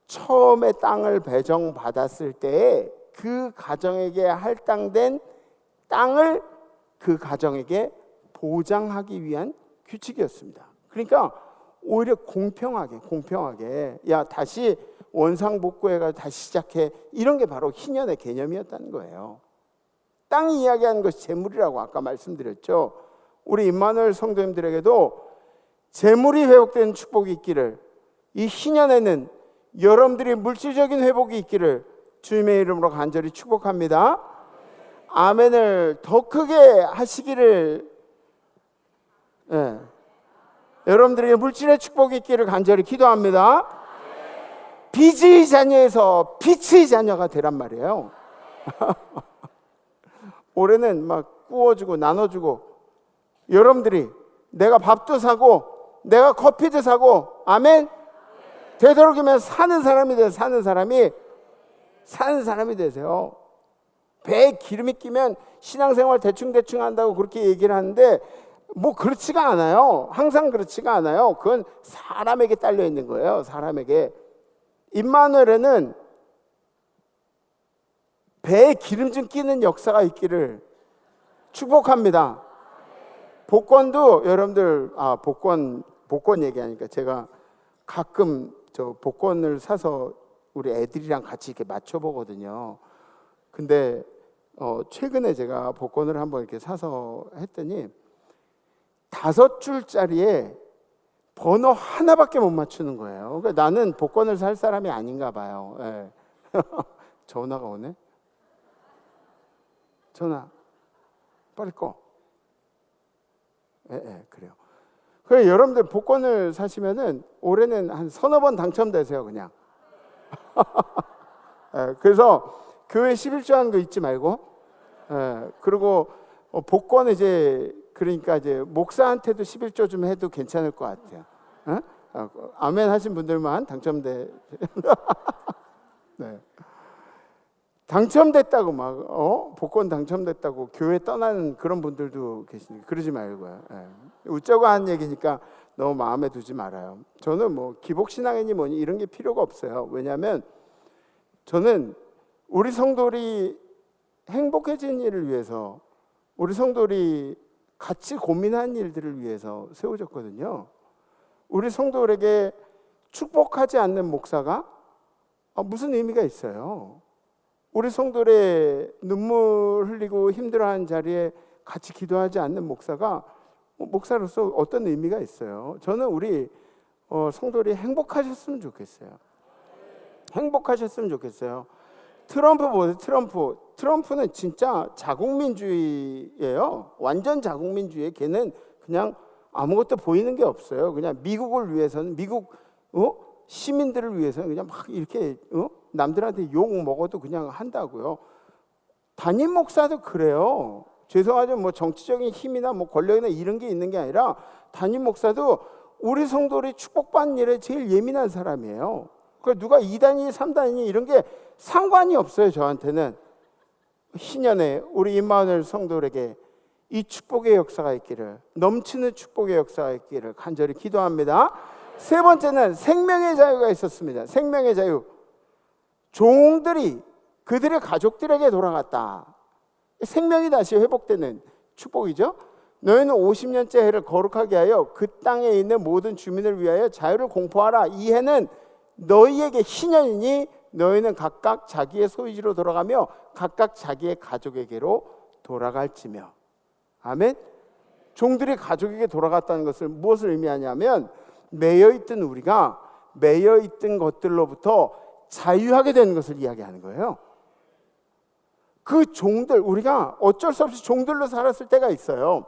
처음에 땅을 배정받았을 때에 그 가정에게 할당된 땅을 그 가정에게 보장하기 위한 규칙이었습니다. 그러니까 오히려 공평하게 야 다시 원상복구해가 다시 시작해 이런 게 바로 희년의 개념이었다는 거예요. 땅이 이야기하는 것이 재물이라고 아까 말씀드렸죠. 우리 임마누엘 성도님들에게도 재물이 회복되는 축복이 있기를 이 희년에는 여러분들이 물질적인 회복이 있기를 주님의 이름으로 간절히 축복합니다. 아멘을 더 크게 하시기를 여러분들에게 물질의 축복이 있기를 간절히 기도합니다. 빚의 자녀에서 빛의 자녀가 되란 말이에요. 올해는 막 구워주고 나눠주고 여러분들이 내가 밥도 사고 내가 커피도 사고 아멘 되도록이면 사는 사람이 되세요. 배에 기름이 끼면 신앙생활 대충 한다고 그렇게 얘기를 하는데 뭐 그렇지가 않아요. 항상 그렇지가 않아요. 그건 사람에게 딸려 있는 거예요. 사람에게. 임마누엘에는 배에 기름 좀 끼는 역사가 있기를 축복합니다. 복권도 여러분들 복권 얘기하니까 제가 가끔 저 복권을 사서 우리 애들이랑 같이 이렇게 맞춰보거든요. 근데 최근에 제가 복권을 한번 이렇게 사서 했더니 5줄짜리에 번호 하나밖에 못 맞추는 거예요. 그러니까 나는 복권을 살 사람이 아닌가 봐요. 예. 전화가 오네. 전화 빨리 꺼. 그래요. 그래 여러분들 복권을 사시면은 올해는 한 서너 번 당첨되세요 그냥. 그래서 교회 11조 하는 거 잊지 말고. 그리고 복권 이제 그러니까 이제 목사한테도 11조 좀 해도 괜찮을 것 같아요. 아멘 하신 분들만 당첨돼. 네. 당첨됐다고 막 복권 당첨됐다고 교회 떠나는 그런 분들도 계시니까 그러지 말고요. 웃자고 하는 얘기니까 너무 마음에 두지 말아요. 저는 뭐 기복신앙이니 뭐니 이런 게 필요가 없어요. 왜냐하면 저는 우리 성도들이 행복해진 일을 위해서, 우리 성도들이 같이 고민한 일들을 위해서 세워졌거든요. 우리 성도들에게 축복하지 않는 목사가 무슨 의미가 있어요? 우리 성도들의 눈물 흘리고 힘들어하는 자리에 같이 기도하지 않는 목사가 목사로서 어떤 의미가 있어요? 저는 우리 성도들이 행복하셨으면 좋겠어요. 행복하셨으면 좋겠어요. 트럼프 보세요. 트럼프는 진짜 자국민주의예요. 완전 자국민주의에 걔는 그냥 아무것도 보이는 게 없어요. 그냥 미국을 위해서는, 미국 시민들을 위해서는 그냥 막 이렇게 남들한테 욕 먹어도 그냥 한다고요. 담임 목사도 그래요. 죄송하지만 뭐 정치적인 힘이나 뭐 권력이나 이런 게 있는 게 아니라 담임 목사도 우리 성도들이 축복받는 일에 제일 예민한 사람이에요. 그러니까 누가 2단이니 3단이니 이런 게 상관이 없어요. 저한테는. 희년에 우리 임마누엘 성도들에게 이 축복의 역사가 있기를, 넘치는 축복의 역사가 있기를 간절히 기도합니다. 세 번째는 생명의 자유가 있었습니다. 생명의 자유. 종들이 그들의 가족들에게 돌아갔다. 생명이 다시 회복되는 축복이죠. 너희는 50년째 해를 거룩하게 하여 그 땅에 있는 모든 주민을 위하여 자유를 공포하라. 이 해는 너희에게 희년이니 너희는 각각 자기의 소유지로 돌아가며 각각 자기의 가족에게로 돌아갈지며. 아멘. 종들이 가족에게 돌아갔다는 것을 무엇을 의미하냐면 매여있던 우리가 매여있던 것들로부터 자유하게 되는 것을 이야기하는 거예요. 그 종들, 우리가 어쩔 수 없이 종들로 살았을 때가 있어요.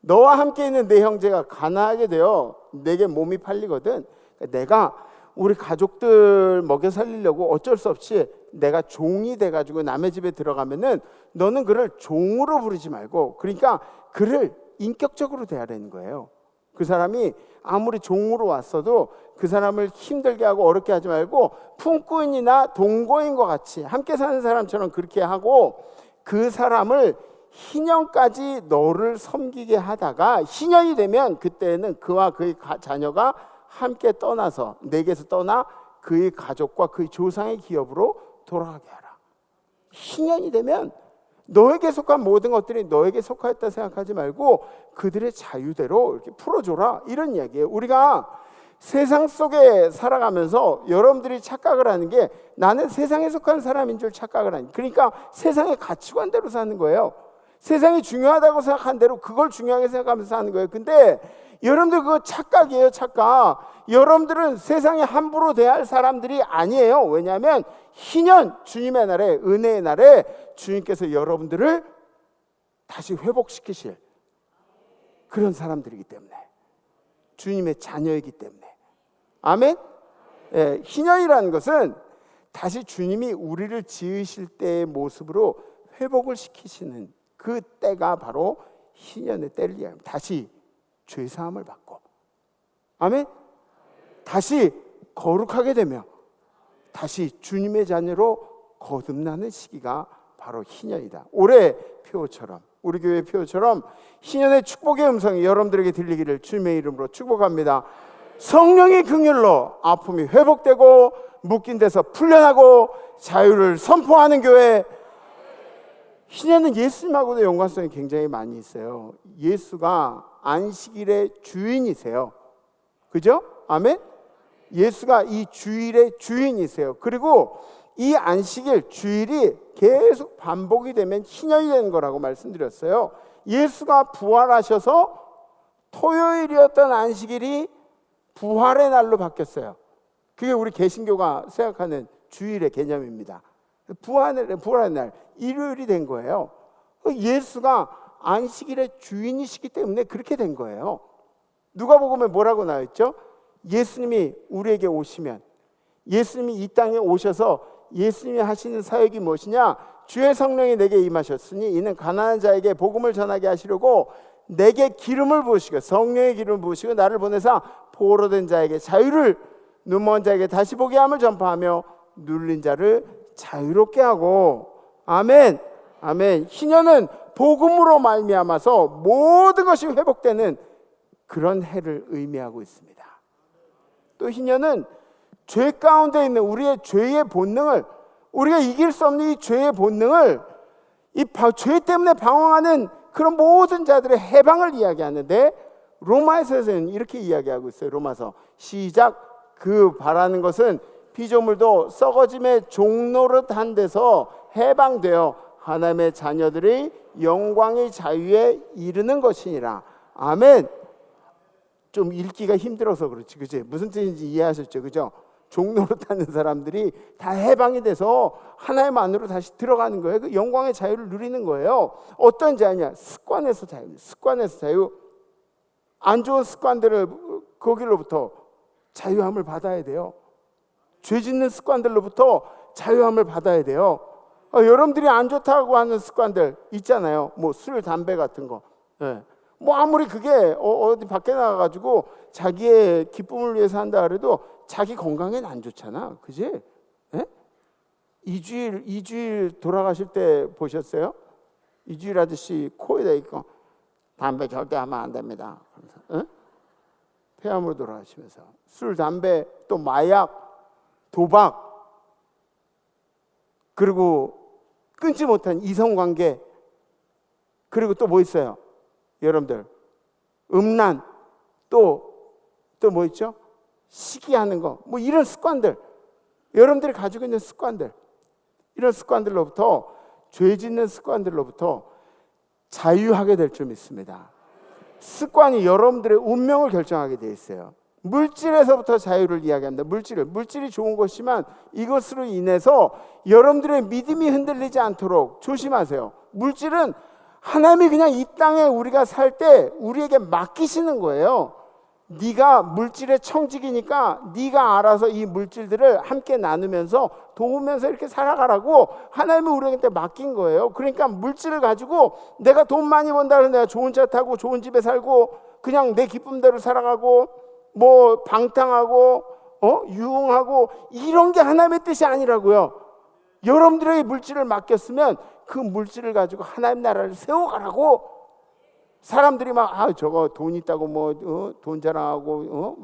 너와 함께 있는 내 형제가 가난하게 되어 내게 몸이 팔리거든. 내가 우리 가족들 먹여 살리려고 어쩔 수 없이 내가 종이 돼가지고 남의 집에 들어가면은 너는 그를 종으로 부르지 말고, 그러니까 그를 인격적으로 대하라는 거예요. 그 사람이 아무리 종으로 왔어도 그 사람을 힘들게 하고 어렵게 하지 말고 품꾼이나 동거인과 같이 함께 사는 사람처럼 그렇게 하고, 그 사람을 희년까지 너를 섬기게 하다가 희년이 되면 그때는 그와 그의 자녀가 함께 떠나서 내게서 떠나 그의 가족과 그의 조상의 기업으로 돌아가게 하라. 희년이 되면 너에게 속한 모든 것들이 너에게 속하였다 생각하지 말고 그들의 자유대로 이렇게 풀어줘라, 이런 이야기예요. 우리가 세상 속에 살아가면서 여러분들이 착각을 하는 게 나는 세상에 속한 사람인 줄 착각을 하는, 그러니까 세상의 가치관대로 사는 거예요. 세상이 중요하다고 생각한 대로 그걸 중요하게 생각하면서 사는 거예요. 근데 여러분들 그거 착각이에요. 착각. 여러분들은 세상에 함부로 대할 사람들이 아니에요. 왜냐하면 희년 주님의 날에, 은혜의 날에 주님께서 여러분들을 다시 회복시키실 그런 사람들이기 때문에, 주님의 자녀이기 때문에. 아멘. 예, 희년이라는 것은 다시 주님이 우리를 지으실 때의 모습으로 회복을 시키시는 그 때가 바로 희년의 때를 이야기합니다. 다시 죄사함을 받고, 아멘. 다시 거룩하게 되며 다시 주님의 자녀로 거듭나는 시기가 바로 희년이다. 올해 표처럼, 우리 교회 표처럼 희년의 축복의 음성이 여러분들에게 들리기를 주님의 이름으로 축복합니다. 성령의 긍휼로 아픔이 회복되고 묶인 데서 풀려나고 자유를 선포하는 교회. 희년은 예수님하고도 연관성이 굉장히 많이 있어요. 예수가 안식일의 주인이세요. 그죠? 아멘? 예수가 이 주일의 주인이세요. 그리고 이 안식일, 주일이 계속 반복이 되면 희년이 되는 거라고 말씀드렸어요. 예수가 부활하셔서 토요일이었던 안식일이 부활의 날로 바뀌었어요. 그게 우리 개신교가 생각하는 주일의 개념입니다. 부활의 날, 일요일이 된 거예요. 예수가 안식일의 주인이시기 때문에 그렇게 된 거예요. 누가복음에 뭐라고 나와있죠? 예수님이 우리에게 오시면, 예수님이 이 땅에 오셔서 예수님이 하시는 사역이 무엇이냐? 주의 성령이 내게 임하셨으니 이는 가난한 자에게 복음을 전하게 하시려고 내게 기름을 부으시고 성령의 기름을 부으시고 나를 보내사 포로된 자에게 자유를 눈먼 자에게 다시 보게 함을 전파하며 눌린 자를 자유롭게 하고 아멘. 아멘. 희년은 복음으로 말미암아서 모든 것이 회복되는 그런 해를 의미하고 있습니다. 또 희년은 죄 가운데 있는 우리의 죄의 본능을, 우리가 이길 수 없는 이 죄의 본능을, 이 죄 때문에 방황하는 그런 모든 자들의 해방을 이야기하는데, 로마서에서는 이렇게 이야기하고 있어요. 로마서 시작. 그 바라는 것은 피조물도 썩어짐의 종노릇한 데서 해방되어 하나님의 자녀들의 영광의 자유에 이르는 것이니라. 아멘. 좀 읽기가 힘들어서 그렇지, 그죠? 무슨 뜻인지 이해하셨죠, 그죠? 종노릇하는 사람들이 다 해방이 돼서 하나님 안으로 다시 들어가는 거예요. 그 영광의 자유를 누리는 거예요. 어떤 자유냐? 습관에서 자유. 습관에서 자유. 안 좋은 습관들을 거기로부터 자유함을 받아야 돼요. 죄 짓는 습관들로부터 자유함을 받아야 돼요. 여러분들이 안 좋다고 하는 습관들 있잖아요. 뭐 술, 담배 같은 거. 네. 뭐 아무리 그게 어디 밖에 나가가지고 자기의 기쁨을 위해서 한다 그래도 자기 건강에는 안 좋잖아, 그지? 네? 이주일 돌아가실 때 보셨어요? 이주일 아저씨 코에다 있고 담배 절대 하면 안 됩니다. 네? 폐암으로 돌아가시면서 술, 담배, 또 마약, 도박, 그리고 끊지 못한 이성관계, 그리고 또 뭐 있어요? 여러분들 음란, 또 뭐 있죠? 시기하는 거, 뭐 이런 습관들, 여러분들이 가지고 있는 습관들, 이런 습관들로부터, 죄 짓는 습관들로부터 자유하게 될 줄 믿습니다. 습관이 여러분들의 운명을 결정하게 돼 있어요. 물질에서부터 자유를 이야기합니다. 물질이 좋은 것이지만 이것으로 인해서 여러분들의 믿음이 흔들리지 않도록 조심하세요. 물질은 하나님이 그냥 이 땅에 우리가 살 때 우리에게 맡기시는 거예요. 네가 물질의 청직이니까 네가 알아서 이 물질들을 함께 나누면서 도우면서 이렇게 살아가라고 하나님이 우리한테 맡긴 거예요. 그러니까 물질을 가지고 내가 돈 많이 번다 해서 내가 좋은 차 타고 좋은 집에 살고 그냥 내 기쁨대로 살아가고 뭐 방탕하고 유흥하고 이런 게 하나님의 뜻이 아니라고요. 여러분들에게 물질을 맡겼으면 그 물질을 가지고 하나님 나라를 세워가라고. 사람들이 막 저거 돈 있다고 뭐 돈 자랑하고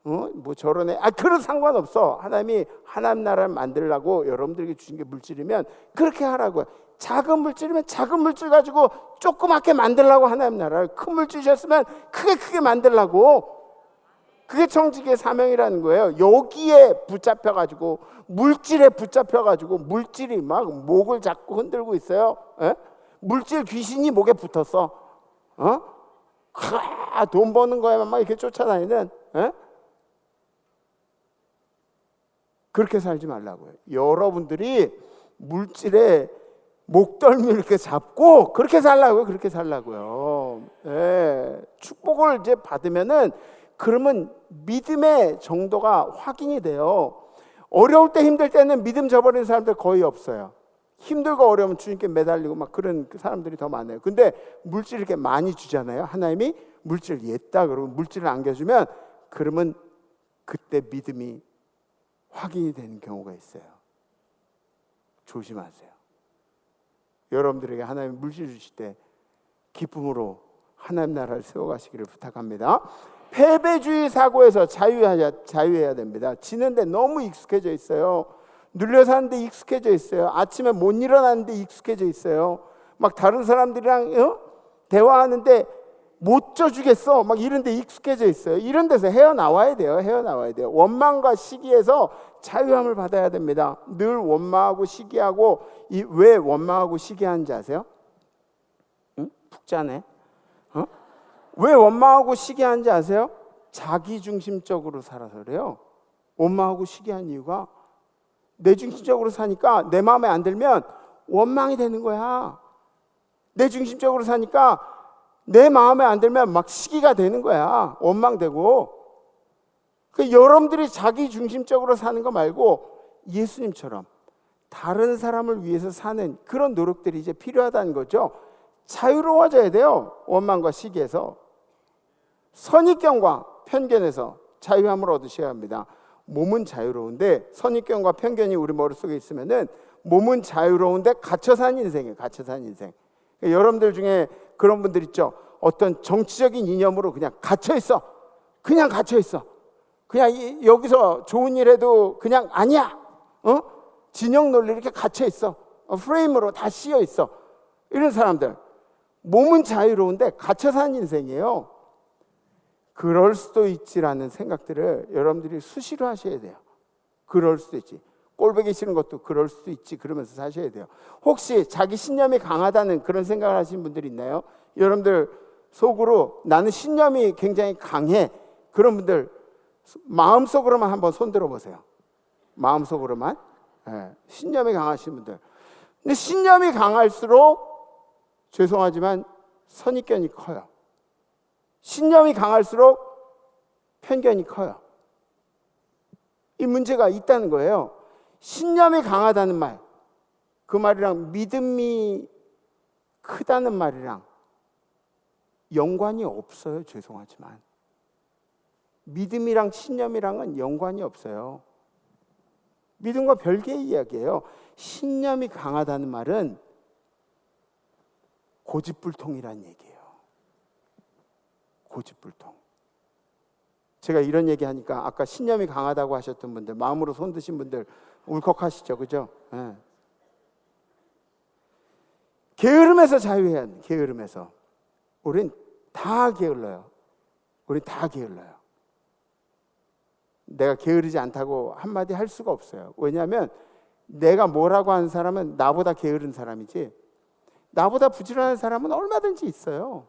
뭐 저러네. 그런 상관없어. 하나님이 하나님 나라를 만들라고 여러분들에게 주신 게 물질이면 그렇게 하라고요. 작은 물질이면 작은 물질 가지고 조그맣게 만들라고 하나님 나라를, 큰 물질 주셨으면 크게 만들라고. 그게 청지기의 사명이라는 거예요. 여기에 붙잡혀가지고 물질에 붙잡혀가지고 물질이 막 목을 잡고 흔들고 있어요. 에? 물질 귀신이 목에 붙었어. 돈 버는 거에만 막 이렇게 쫓아다니는. 에? 그렇게 살지 말라고요. 여러분들이 물질에 목덜미 이렇게 잡고 그렇게 살라고요. 예. 축복을 이제 받으면은 그러면 믿음의 정도가 확인이 돼요. 어려울 때, 힘들 때는 믿음 저버리는 사람들 거의 없어요. 힘들고 어려우면 주님께 매달리고 막 그런 사람들이 더 많아요. 근데 물질 이렇게 많이 주잖아요. 하나님이 물질을 옜다 그러고 물질을 안겨주면 그러면 그때 믿음이 확인이 되는 경우가 있어요. 조심하세요. 여러분들에게 하나님 물질 주실 때 기쁨으로 하나님 나라를 세워가시기를 부탁합니다. 패배주의 사고에서 자유해야 됩니다. 지는데 너무 익숙해져 있어요. 눌려 사는데 익숙해져 있어요. 아침에 못 일어나는데 익숙해져 있어요. 막 다른 사람들이랑 대화하는데 못 져주겠어. 막 이런 데 익숙해져 있어요. 이런 데서 헤어나와야 돼요. 원망과 시기에서 자유함을 받아야 됩니다. 늘 원망하고 시기하고, 왜 원망하고 시기하는지 아세요? 응? 푹 자네. 왜 원망하고 시기하는지 아세요? 자기중심적으로 살아서 그래요. 원망하고 시기한 이유가 내 중심적으로 사니까 내 마음에 안 들면 원망이 되는 거야. 내 중심적으로 사니까 내 마음에 안 들면 막 시기가 되는 거야. 원망되고. 여러분들이 자기 중심적으로 사는 거 말고 예수님처럼 다른 사람을 위해서 사는 그런 노력들이 이제 필요하다는 거죠. 자유로워져야 돼요. 원망과 시기에서. 선입견과 편견에서 자유함을 얻으셔야 합니다. 몸은 자유로운데 선입견과 편견이 우리 머릿속에 있으면은 몸은 자유로운데 갇혀 산 인생이에요. 갇혀 산 인생. 여러분들 중에 그런 분들 있죠. 어떤 정치적인 이념으로 그냥 갇혀 있어. 그냥 갇혀 있어. 그냥 여기서 좋은 일 해도 그냥 아니야. 진영 논리 이렇게 갇혀 있어. 프레임으로 다 씌여 있어. 이런 사람들. 몸은 자유로운데 갇혀 산 인생이에요. 그럴 수도 있지라는 생각들을 여러분들이 수시로 하셔야 돼요. 그럴 수도 있지. 꼴보기 싫은 것도 그럴 수도 있지 그러면서 사셔야 돼요. 혹시 자기 신념이 강하다는 그런 생각을 하시는 분들이 있나요? 여러분들 속으로 나는 신념이 굉장히 강해. 그런 분들 마음속으로만 한번 손 들어보세요. 마음속으로만. 네, 신념이 강하신 분들. 근데 신념이 강할수록 죄송하지만 선입견이 커요. 신념이 강할수록 편견이 커요. 이 문제가 있다는 거예요. 신념이 강하다는 말, 그 말이랑 믿음이 크다는 말이랑 연관이 없어요. 죄송하지만 믿음이랑 신념이랑은 연관이 없어요. 믿음과 별개의 이야기예요. 신념이 강하다는 말은 고집불통이라는 얘기예요. 고집불통. 제가 이런 얘기하니까 아까 신념이 강하다고 하셨던 분들, 마음으로 손 드신 분들 울컥하시죠, 그죠? 네. 게으름에서 자유해야 합니다. 게으름에서. 우린 다 게을러요. 우린 다 게을러요. 내가 게으르지 않다고 한마디 할 수가 없어요. 왜냐하면 내가 뭐라고 하는 사람은 나보다 게으른 사람이지, 나보다 부지런한 사람은 얼마든지 있어요.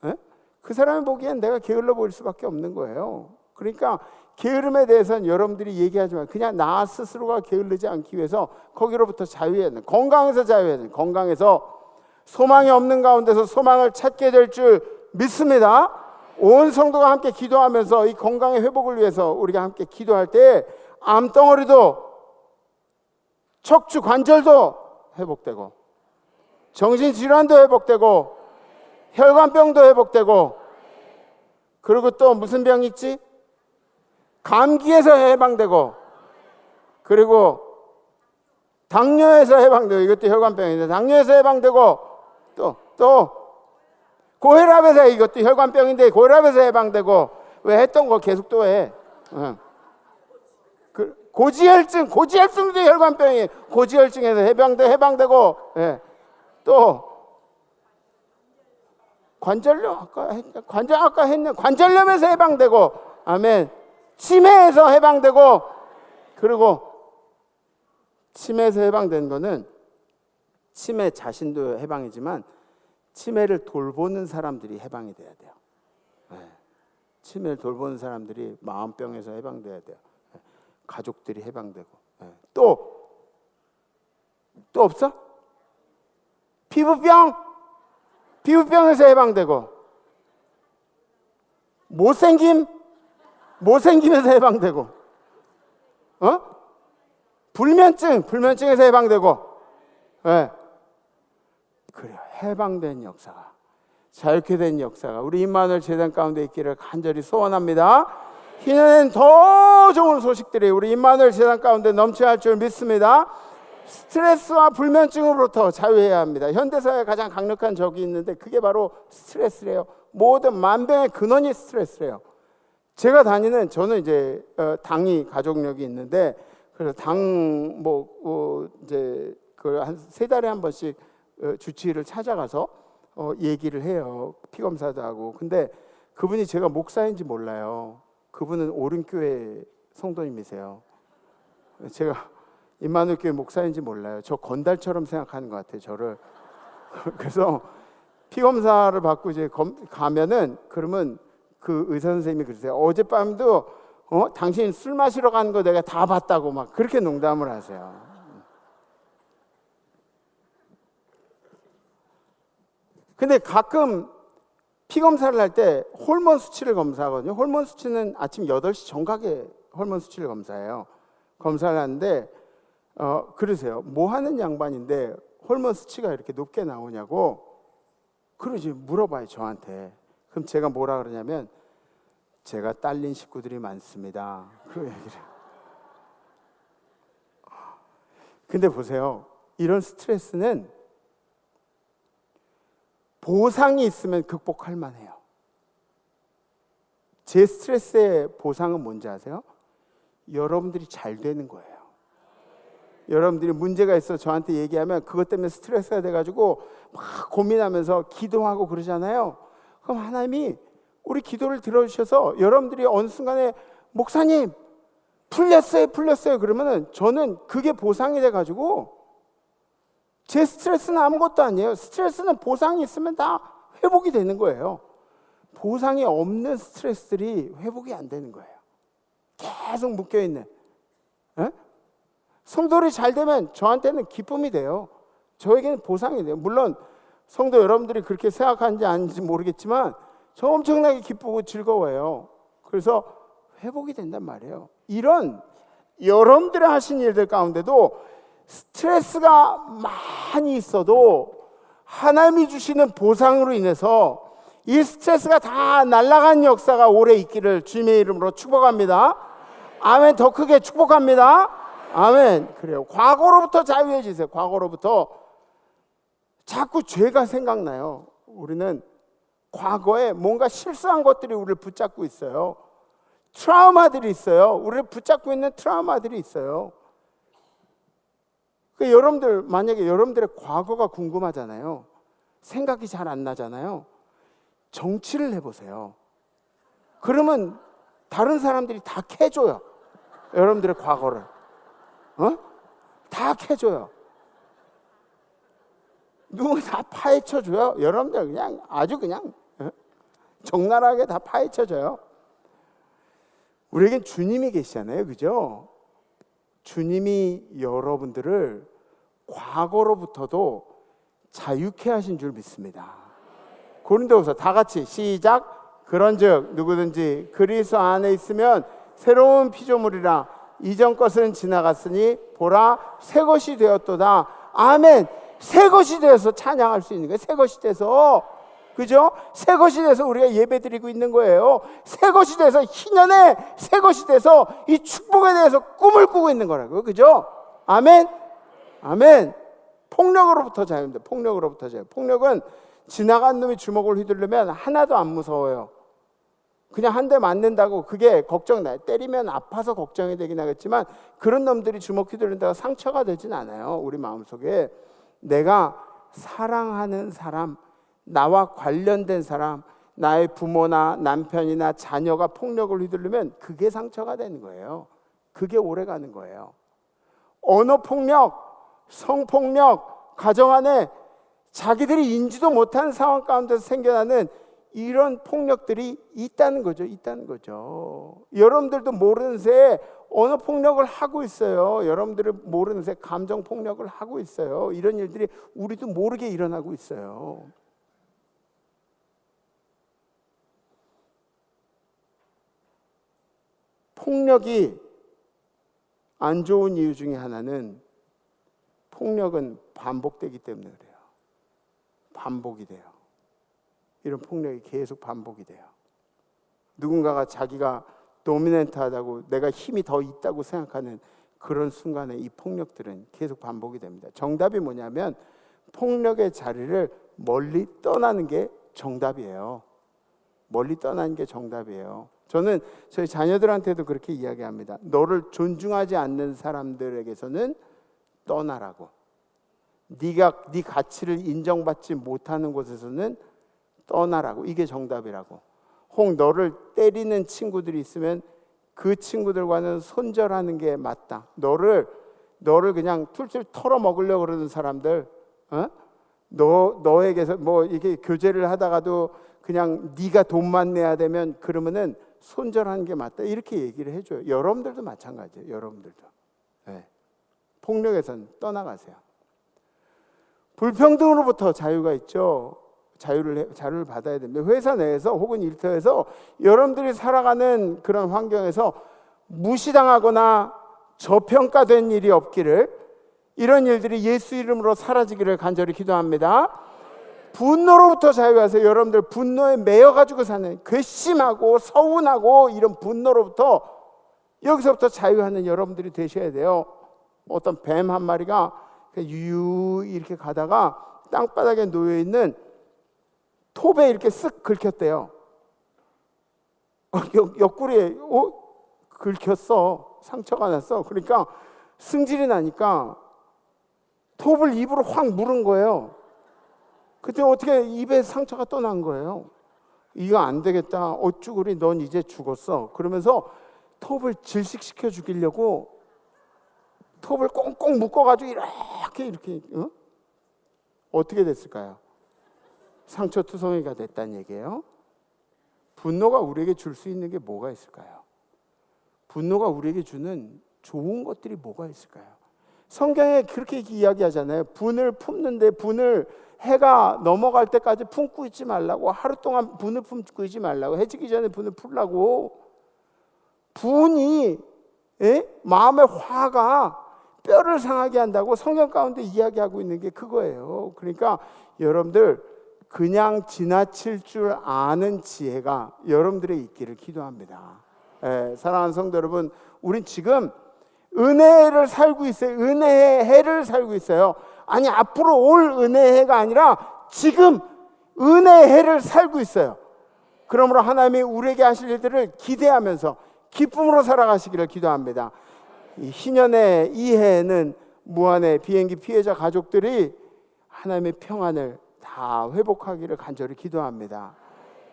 네? 그 사람이 보기엔 내가 게을러 보일 수밖에 없는 거예요. 그러니까 게으름에 대해서는 여러분들이 얘기하지만 그냥 나 스스로가 게으르지 않기 위해서 거기로부터 자유해야 되는, 건강에서 자유해야 되는, 건강에서 소망이 없는 가운데서 소망을 찾게 될 줄 믿습니다. 온 성도가 함께 기도하면서 이 건강의 회복을 위해서 우리가 함께 기도할 때 암덩어리도 척추 관절도 회복되고 정신질환도 회복되고 혈관병도 회복되고, 그리고 또 무슨 병 있지? 감기에서 해방되고, 그리고 당뇨에서 해방되고, 이것도 혈관병인데 당뇨에서 해방되고, 또 고혈압에서, 이것도 혈관병인데 고혈압에서 해방되고, 왜 했던 거 계속 또 해. 고지혈증도 혈관병이에요. 고지혈증에서 해방되고, 예. 또 관절염 아까 했네. 관절염에서 해방되고, 아멘. 치매에서 해방되고, 그리고 치매에서 해방된 거는 치매 자신도 해방이지만 치매를 돌보는 사람들이 해방이 돼야 돼요. 네. 치매를 돌보는 사람들이 마음병에서 해방돼야 돼요. 네. 가족들이 해방되고. 네. 또 없어? 피부병에서 해방되고, 못생김에서 해방되고, 불면증에서 해방되고, 네. 그래요. 해방된 역사가, 자유케 된 역사가 우리 임마누엘 재단 가운데 있기를 간절히 소원합니다. 희년엔 더 좋은 소식들이 우리 임마누엘 재단 가운데 넘쳐야 할 줄 믿습니다. 스트레스와 불면증으로부터 자유해야 합니다. 현대사회에 가장 강력한 적이 있는데 그게 바로 스트레스래요. 모든 만병의 근원이 스트레스래요. 제가 저는 이제 당이 가족력이 있는데, 그래서 이제 그 한 3달에 한 번씩 주치의를 찾아가서 얘기를 해요. 피 검사도 하고. 근데 그분이 제가 목사인지 몰라요. 그분은 오른교회 성도님이세요. 제가 임마누엘 교회 목사인지 몰라요. 저 건달처럼 생각하는 것 같아요, 저를. 그래서 피 검사를 받고 이제 가면은, 그러면 그 의사 선생님이 그러세요. 어젯밤도 당신 술 마시러 가는 거 내가 다 봤다고 막 그렇게 농담을 하세요. 근데 가끔 피 검사를 할 때 호르몬 수치를 검사하거든요. 호르몬 수치는 아침 8시 정각에 호르몬 수치를 검사해요. 검사를 하는데 그러세요. 뭐 하는 양반인데 호르몬 수치가 이렇게 높게 나오냐고 그러지 물어봐요 저한테. 그럼 제가 뭐라 그러냐면 제가 딸린 식구들이 많습니다. 그 얘기를. 근데 보세요. 이런 스트레스는 보상이 있으면 극복할 만해요. 제 스트레스의 보상은 뭔지 아세요? 여러분들이 잘 되는 거예요. 여러분들이 문제가 있어 저한테 얘기하면 그것 때문에 스트레스가 돼가지고 막 고민하면서 기도하고 그러잖아요. 그럼 하나님이 우리 기도를 들어주셔서 여러분들이 어느 순간에 목사님 풀렸어요 그러면은 저는 그게 보상이 돼가지고 제 스트레스는 아무것도 아니에요. 스트레스는 보상이 있으면 다 회복이 되는 거예요. 보상이 없는 스트레스들이 회복이 안 되는 거예요. 계속 묶여있는. 에? 성도들이 잘 되면 저한테는 기쁨이 돼요. 저에게는 보상이 돼요. 물론 성도 여러분들이 그렇게 생각하는지 아닌지 모르겠지만 저 엄청나게 기쁘고 즐거워요. 그래서 회복이 된단 말이에요. 이런 여러분들이 하신 일들 가운데도 스트레스가 많이 있어도 하나님이 주시는 보상으로 인해서 이 스트레스가 다 날아간 역사가 오래 있기를 주님의 이름으로 축복합니다. 아멘. 더 크게 축복합니다. 아멘. 그래요. 과거로부터 자유해지세요. 과거로부터. 자꾸 죄가 생각나요. 우리는 과거에 뭔가 실수한 것들이 우리를 붙잡고 있어요. 트라우마들이 있어요. 우리를 붙잡고 있는 트라우마들이 있어요. 여러분들 만약에 여러분들의 과거가 궁금하잖아요. 생각이 잘 안 나잖아요. 정치를 해보세요. 그러면 다른 사람들이 다 캐줘요. 여러분들의 과거를. 다 캐줘요. 누구 다 파헤쳐줘요. 여러분들 그냥 아주 그냥 적나라하게 다 파헤쳐줘요. 우리에겐 주님이 계시잖아요. 그죠? 주님이 여러분들을 과거로부터도 자유케 하신 줄 믿습니다. 고린도후서 다 같이 시작. 그런즉 누구든지 그리스도 안에 있으면 새로운 피조물이라 이전 것은 지나갔으니 보라 새 것이 되었도다. 아멘. 새 것이 되어서 찬양할 수 있는 거예요. 새 것이 돼서. 그죠? 새 것이 돼서 우리가 예배드리고 있는 거예요. 새 것이 돼서 희년에 새 것이 돼서 이 축복에 대해서 꿈을 꾸고 있는 거라고요. 그죠? 아멘. 아멘. 폭력으로부터 자유입니다. 폭력으로부터 자유. 폭력은 지나간 놈이 주먹을 휘두르면 하나도 안 무서워요. 그냥 한 대 맞는다고 그게 걱정나요. 때리면 아파서 걱정이 되긴 하겠지만 그런 놈들이 주먹 휘두른다고 상처가 되진 않아요. 우리 마음속에. 내가 사랑하는 사람, 나와 관련된 사람, 나의 부모나 남편이나 자녀가 폭력을 휘두르면 그게 상처가 되는 거예요. 그게 오래가는 거예요. 언어폭력, 성폭력, 가정 안에 자기들이 인지도 못하는 상황 가운데서 생겨나는 이런 폭력들이 있다는 거죠. 있다는 거죠. 여러분들도 모르는 새에 언어폭력을 하고 있어요. 여러분들이 모르는 새에 감정폭력을 하고 있어요. 이런 일들이 우리도 모르게 일어나고 있어요. 폭력이 안 좋은 이유 중에 하나는 폭력은 반복되기 때문에 그래요. 반복이 돼요. 이런 폭력이 계속 반복이 돼요. 누군가가 자기가 도미넌트하다고 내가 힘이 더 있다고 생각하는 그런 순간에 이 폭력들은 계속 반복이 됩니다. 정답이 뭐냐면 폭력의 자리를 멀리 떠나는 게 정답이에요. 멀리 떠나는 게 정답이에요. 저는 저희 자녀들한테도 그렇게 이야기합니다. 너를 존중하지 않는 사람들에게서는 떠나라고. 네가 네 가치를 인정받지 못하는 곳에서는 떠나라고. 이게 정답이라고. 혹 너를 때리는 친구들이 있으면 그 친구들과는 손절하는 게 맞다. 너를 그냥 툴툴 털어 먹으려고 그러는 사람들, 너에게서 뭐 이게 교제를 하다가도 그냥 네가 돈만 내야 되면 그러면은 손절하는 게 맞다. 이렇게 얘기를 해줘요. 여러분들도 마찬가지예요. 여러분들도. 네. 폭력에선 떠나가세요. 불평등으로부터 자유가 있죠. 자유를 받아야 됩니다. 회사 내에서 혹은 일터에서 여러분들이 살아가는 그런 환경에서 무시당하거나 저평가된 일이 없기를 이런 일들이 예수 이름으로 사라지기를 간절히 기도합니다. 분노로부터 자유하세요. 여러분들 분노에 매여가지고 사는 괘씸하고 서운하고 이런 분노로부터 여기서부터 자유하는 여러분들이 되셔야 돼요. 어떤 뱀 한 마리가 유유 이렇게 가다가 땅바닥에 놓여있는 톱에 이렇게 쓱 긁혔대요. 옆구리에 긁혔어. 상처가 났어. 그러니까 승질이 나니까 톱을 입으로 확 물은 거예요. 그때 어떻게 입에 상처가 또 난 거예요. 이거 안 되겠다. 어쭈구리 넌 이제 죽었어. 그러면서 톱을 질식시켜 죽이려고 톱을 꽁꽁 묶어가지고 이렇게 어떻게 됐을까요? 상처투성이가 됐다는 얘기예요. 분노가 우리에게 줄 수 있는 게 뭐가 있을까요? 분노가 우리에게 주는 좋은 것들이 뭐가 있을까요? 성경에 그렇게 이야기하잖아요. 분을 품는데 분을 해가 넘어갈 때까지 품고 있지 말라고, 하루 동안 분을 품고 있지 말라고, 해 지기 전에 분을 풀라고. 분이 마음의 화가 뼈를 상하게 한다고 성경 가운데 이야기하고 있는 게 그거예요. 그러니까 여러분들 그냥 지나칠 줄 아는 지혜가 여러분들의 있기를 기도합니다. 사랑하는 성도 여러분, 우린 지금 은혜를 살고 있어요. 은혜의 해를 살고 있어요. 아니 앞으로 올 은혜의 해가 아니라 지금 은혜의 해를 살고 있어요. 그러므로 하나님이 우리에게 하실 일들을 기대하면서 기쁨으로 살아가시기를 기도합니다. 이 희년의 이 해에는 무한의 비행기 피해자 가족들이 하나님의 평안을 다 회복하기를 간절히 기도합니다.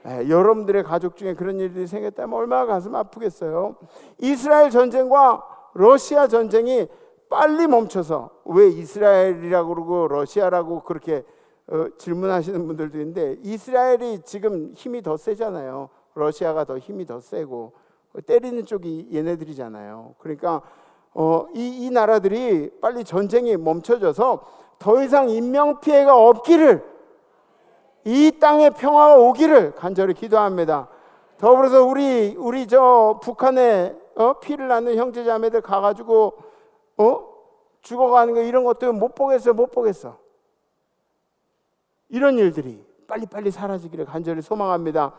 여러분들의 가족 중에 그런 일들이 생겼다면 얼마나 가슴 아프겠어요. 이스라엘 전쟁과 러시아 전쟁이 빨리 멈춰서, 왜 이스라엘이라고 그러고 러시아라고 그렇게 질문하시는 분들도 있는데, 이스라엘이 지금 힘이 더 세잖아요. 러시아가 더 힘이 더 세고 때리는 쪽이 얘네들이잖아요. 그러니까 이 나라들이 빨리 전쟁이 멈춰져서 더 이상 인명피해가 없기를, 이 땅에 평화가 오기를 간절히 기도합니다. 더불어서 우리 저 북한에 피를 낳는 형제자매들 가가지고 죽어가는 거, 이런 것들 못 보겠어. 이런 일들이 빨리빨리 사라지기를 간절히 소망합니다.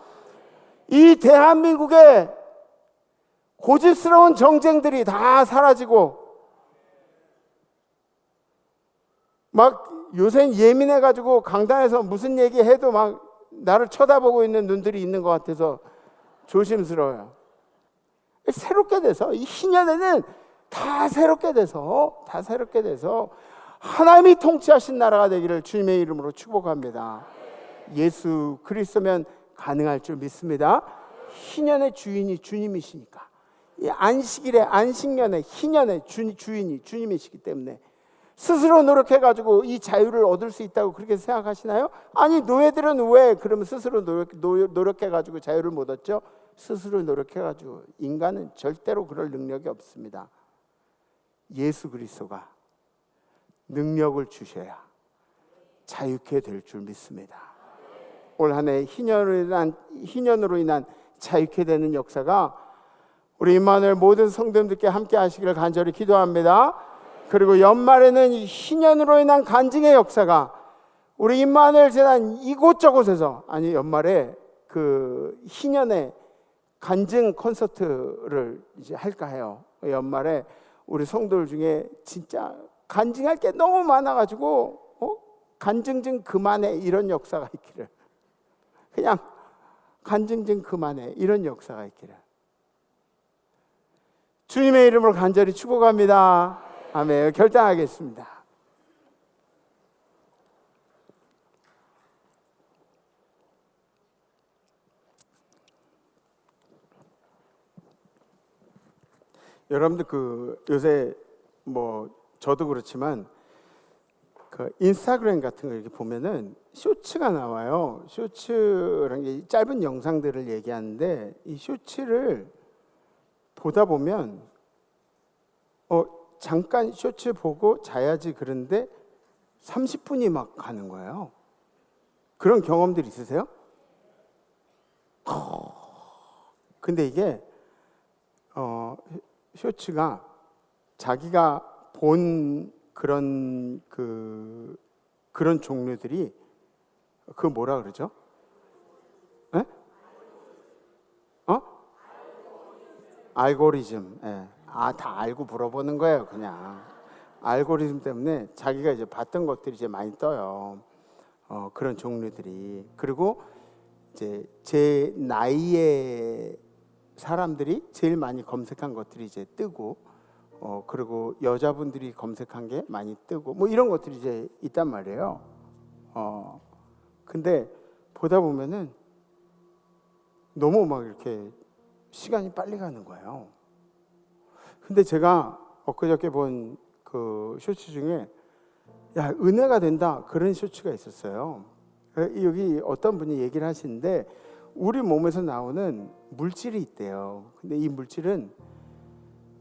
이 대한민국의 고집스러운 정쟁들이 다 사라지고, 막 요새 예민해가지고 강단에서 무슨 얘기해도 막 나를 쳐다보고 있는 눈들이 있는 것 같아서 조심스러워요. 새롭게 돼서 이 희년에는 다 새롭게 돼서 하나님이 통치하신 나라가 되기를 주님의 이름으로 축복합니다. 예수 그리스도면 가능할 줄 믿습니다. 희년의 주인이 주님이시니까, 이 안식일의 안식년의 희년의 주인이 주님이시기 때문에 스스로 노력해가지고 이 자유를 얻을 수 있다고 그렇게 생각하시나요? 아니, 노예들은 왜 그러면 스스로 노력해가지고 자유를 못 얻죠? 스스로 노력해가지고, 인간은 절대로 그럴 능력이 없습니다. 예수 그리스도가 능력을 주셔야 자유케 될 줄 믿습니다. 올 한 해 희년으로 인한 자유케 되는 역사가 우리 임마누엘 모든 성도님들께 함께 하시기를 간절히 기도합니다. 그리고 연말에는 희년으로 인한 간증의 역사가 우리 임마누엘 재단 이곳저곳에서, 아니 연말에 그 희년의 간증 콘서트를 이제 할까 해요. 연말에 우리 성도들 중에 진짜 간증할 게 너무 많아가지고 간증 좀 그만해, 이런 역사가 있기를, 그냥 간증 좀 그만해, 이런 역사가 있기를 주님의 이름으로 간절히 축복합니다. 아멘. 결단하겠습니다. 여러분들 요새 저도 그렇지만 그 인스타그램 같은 거 이렇게 보면은 쇼츠가 나와요. 쇼츠라는 게 짧은 영상들을 얘기하는데, 이 쇼츠를 보다 보면 잠깐 쇼츠 보고 자야지 그런데 30분이 막 가는 거예요. 그런 경험들 있으세요? 근데 이게 쇼츠가 자기가 본 그런 그런 종류들이 그 뭐라 그러죠? 에? 알고리즘. 예. 다 알고 물어보는 거예요, 그냥. 알고리즘 때문에 자기가 이제 봤던 것들이 이제 많이 떠요. 그런 종류들이. 그리고 이제 제 나이의 사람들이 제일 많이 검색한 것들이 이제 뜨고, 그리고 여자분들이 검색한 게 많이 뜨고, 뭐 이런 것들이 이제 있단 말이에요. 근데 보다 보면은 너무 막 이렇게 시간이 빨리 가는 거예요. 근데 제가 엊그저께 본 그 쇼츠 중에 야, 은혜가 된다 그런 쇼츠가 있었어요. 여기 어떤 분이 얘기를 하시는데 우리 몸에서 나오는 물질이 있대요. 근데 이 물질은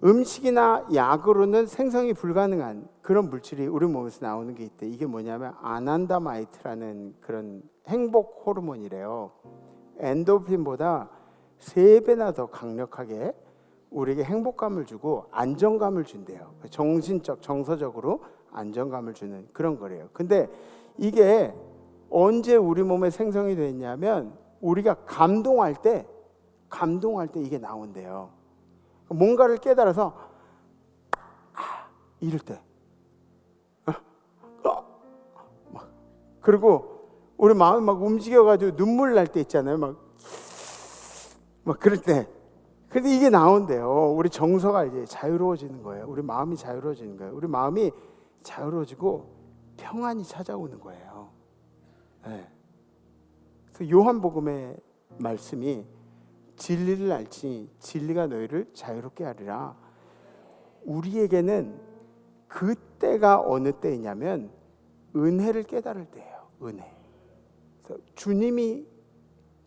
음식이나 약으로는 생성이 불가능한 그런 물질이 우리 몸에서 나오는 게 있대. 이게 뭐냐면 아난다마이트라는 그런 행복 호르몬이래요. 엔도핀보다 3배나 더 강력하게 우리에게 행복감을 주고 안정감을 준대요. 정신적, 정서적으로 안정감을 주는 그런 거래요. 근데 이게 언제 우리 몸에 생성이 됐냐면 우리가 감동할 때 이게 나온대요. 뭔가를 깨달아서 이럴 때 그리고 우리 마음이 막 움직여가지고 눈물 날 때 있잖아요. 막 그럴 때. 근데 이게 나온대요. 우리 정서가 이제 자유로워지는 거예요. 우리 마음이 자유로워지는 거예요. 우리 마음이 자유로워지고 평안이 찾아오는 거예요. 네. 그래서 요한복음의 말씀이 진리를 알지 진리가 너희를 자유롭게 하리라. 우리에게는 그때가 어느 때이냐면 은혜를 깨달을 때예요. 은혜. 그래서 주님이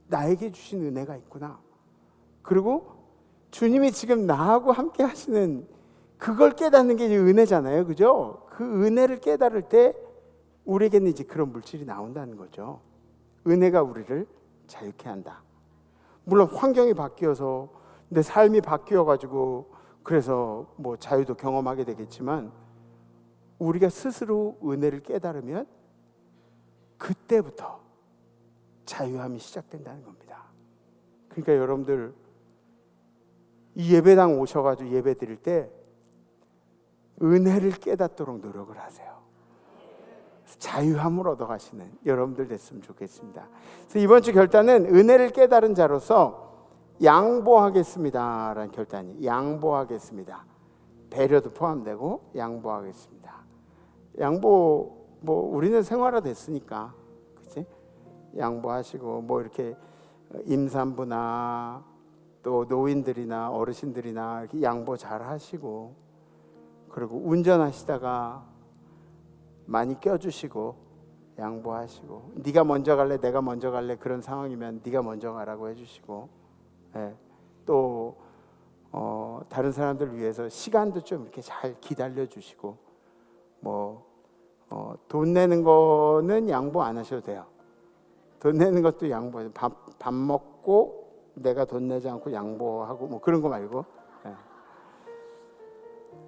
나에게 주신 은혜가 있구나. 그리고 주님이 지금 나하고 함께 하시는 그걸 깨닫는 게 이제 은혜잖아요. 그죠? 그 은혜를 깨달을 때 우리에게는 이제 그런 물질이 나온다는 거죠. 은혜가 우리를 자유케 한다. 물론 환경이 바뀌어서 내 삶이 바뀌어가지고 그래서 뭐 자유도 경험하게 되겠지만 우리가 스스로 은혜를 깨달으면 그때부터 자유함이 시작된다는 겁니다. 그러니까 여러분들 이 예배당 오셔가지고 예배 드릴 때 은혜를 깨닫도록 노력을 하세요. 자유함을 얻어가시는 여러분들 됐으면 좋겠습니다. 그래서 이번 주 결단은 은혜를 깨달은 자로서 양보하겠습니다 라는 결단이 양보하겠습니다. 배려도 포함되고 양보하겠습니다. 양보 뭐 우리는 생활화 됐으니까 그치? 양보하시고 뭐 이렇게 임산부나 또 노인들이나 어르신들이나 이렇게 양보 잘 하시고 그리고 운전하시다가 많이 껴주시고 양보하시고 네가 먼저 갈래 내가 먼저 갈래 그런 상황이면 네가 먼저 가라고 해주시고 또 다른 사람들 위해서 시간도 좀 이렇게 잘 기다려 주시고 돈 내는 거는 양보 안 하셔도 돼요. 돈 내는 것도 양보. 밥 먹고 내가 돈 내지 않고 양보하고 뭐 그런 거 말고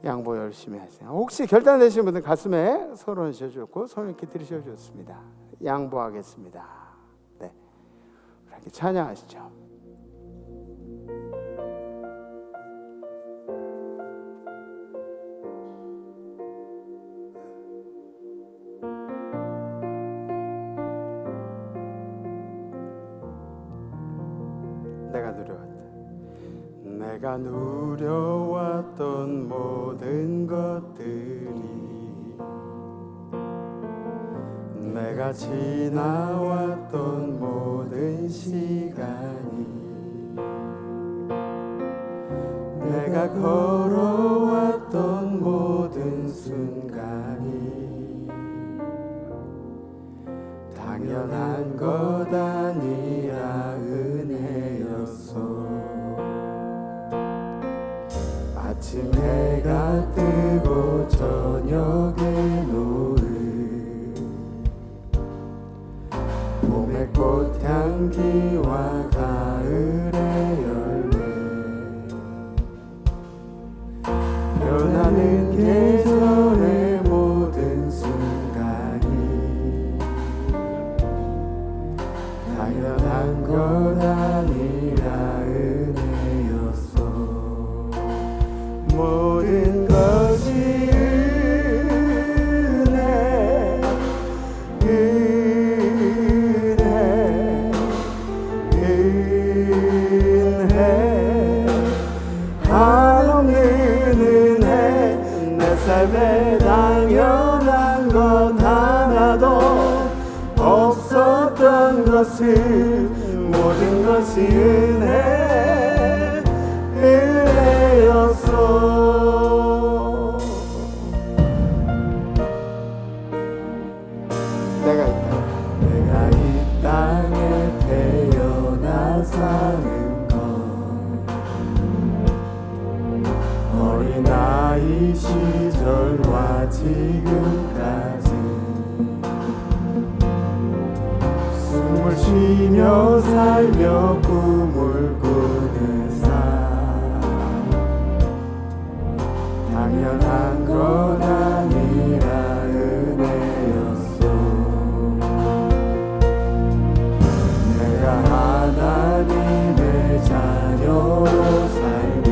양보 열심히 하세요. 혹시 결단 내신 분들 가슴에 손 얹으셔주고 손 이렇게 들으셔도 좋습니다. 양보하겠습니다. 네, 이렇게 찬양하시죠. 내가 누려왔던 모든 것들이 내가 지나왔던 모든 시간이 내가 걸어왔던 모든 순간이 당연한 것 아니라 은혜였어. 아침 해가 뜨고 저녁에 노을 봄의 꽃향기와 가을의 열매 변하는 계절의 모습 삶에 당연한 것 하나도 없었던 것을 모든 것이 은혜였어. 내가 이 땅에 태어나 사는 것 어린아이 시절과 지금까지 숨을 쉬며 살며 꿈을 꾸는 삶 당연한 것 아니라 은혜였어. 내가 하나님의 자녀로 살며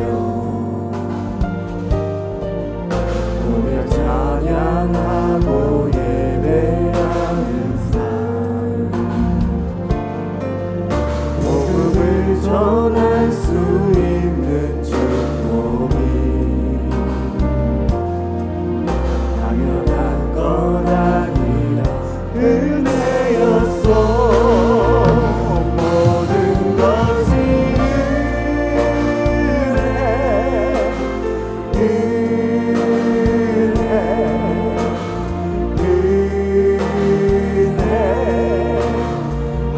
오며 찬양하고 예배하는 삶 복음을 전할 수 있는 축복이 당연한 것 아니라 은혜였어. 모든 것이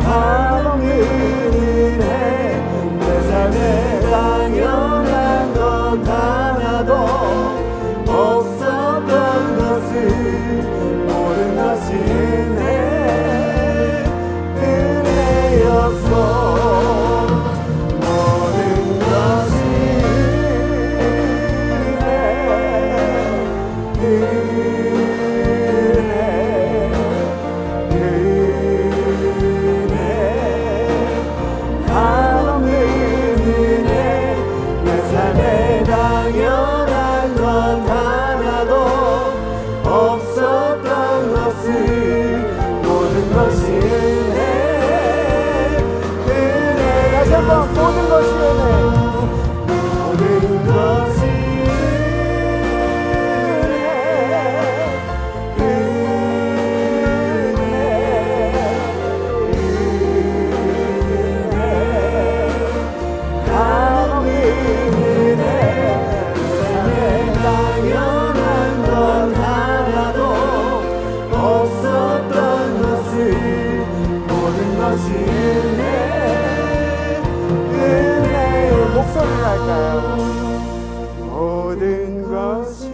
하나님 은혜 내 삶에 당연한 것 하나도 없었던 것을 모든 것이 은혜였어. 모든 것이 하나님 은혜 내 삶에 당연한 것 하나도 없었던 것을 모든 것이 은혜 다시 한번 모든 것이 은혜 모든 것이 목소리를 할까요? 모든 것이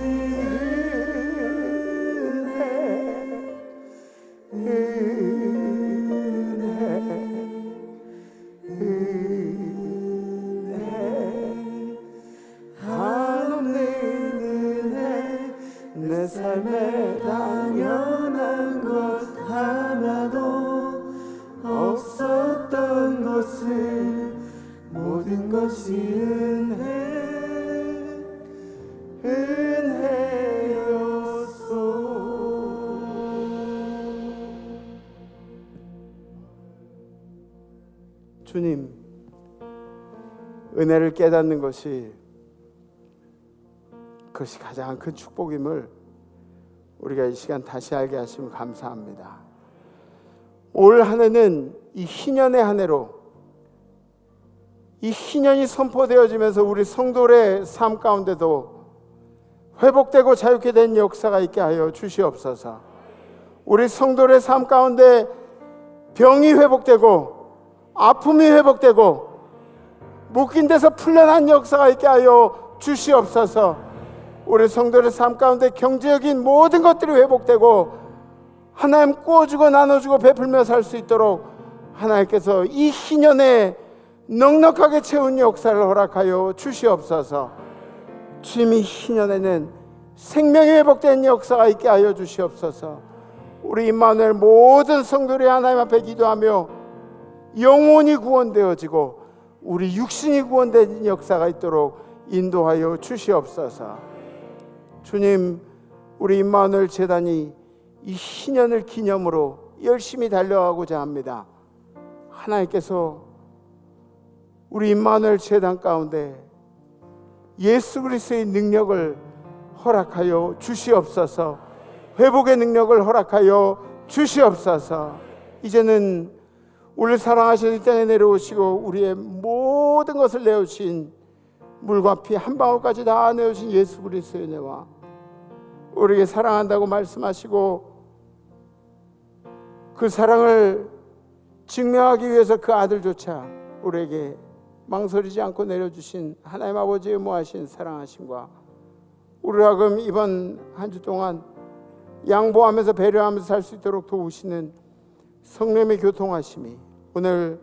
한없는 은혜 내 삶에 당연한 것 하나도 없었던 것을 모든 것이 은혜였어. 주님, 은혜를 깨닫는 것이 그것이 가장 큰 축복임을 우리가 이 시간 다시 알게 하시면 감사합니다. 올 한 해는 이 희년의 한 해로 이 희년이 선포되어지면서 우리 성도의 삶 가운데도 회복되고 자유케 된 역사가 있게 하여 주시옵소서. 우리 성도의 삶 가운데 병이 회복되고 아픔이 회복되고 묶인 데서 풀려난 역사가 있게 하여 주시옵소서. 우리 성도의 삶 가운데 경제적인 모든 것들이 회복되고 하나님 구워주고 나눠주고 베풀며 살 수 있도록 하나님께서 이 희년에 넉넉하게 채운 역사를 허락하여 주시옵소서. 주님이 희년에는 생명이 회복된 역사가 있게 하여 주시옵소서. 우리 임마누엘 모든 성도들이 하나님 앞에 기도하며 영혼이 구원되어지고 우리 육신이 구원된 역사가 있도록 인도하여 주시옵소서. 주님, 우리 임마누엘 재단이 이 희년을 기념으로 열심히 달려가고자 합니다. 하나님께서 우리 임마누엘 재단 가운데 예수 그리스도의 능력을 허락하여 주시옵소서. 회복의 능력을 허락하여 주시옵소서. 이제는 우리를 사랑하시는 이 땅에 내려오시고 우리의 모든 것을 내어주신 물과 피 한 방울까지 다 내어주신 예수 그리스도의 은혜와 우리에게 사랑한다고 말씀하시고 그 사랑을 증명하기 위해서 그 아들조차 우리에게 망설이지 않고 내려주신 하나님 아버지의 무하신 사랑하심과 우리를 하금 이번 한 주 동안 양보하면서 배려하면서 살 수 있도록 도우시는 성령의 교통하심이 오늘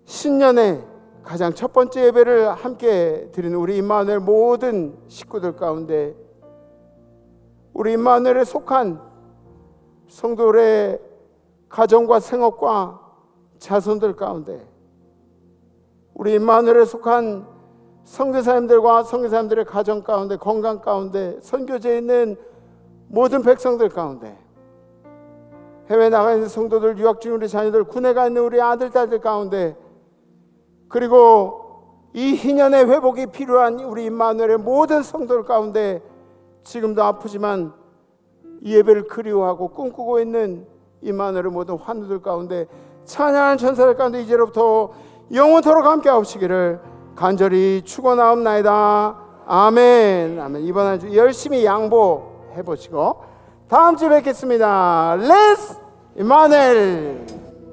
신년의 가장 첫 번째 예배를 함께 드리는 우리 임마누엘 모든 식구들 가운데 우리 임마누엘에 속한 성도들의 가정과 생업과 자손들 가운데 우리 임마누엘에 속한 선교사님들과 선교사님들의 가정 가운데 건강 가운데 선교제에 있는 모든 백성들 가운데 해외 나가 있는 성도들 유학 중인 우리 자녀들 군에 가 있는 우리 아들 딸들 가운데 그리고 이 희년의 회복이 필요한 우리 임마누엘의 모든 성도들 가운데 지금도 아프지만 이 예배를 그리워하고 꿈꾸고 있는 임마누엘의 모든 환우들 가운데 찬양하는 천사들 가운데 이제로부터 영원토록 함께 하시기를 간절히 축원하옵나이다. 아멘. 아멘. 이번 한 주 열심히 양보해 보시고 다음 주에 뵙겠습니다. 레스 임마누엘.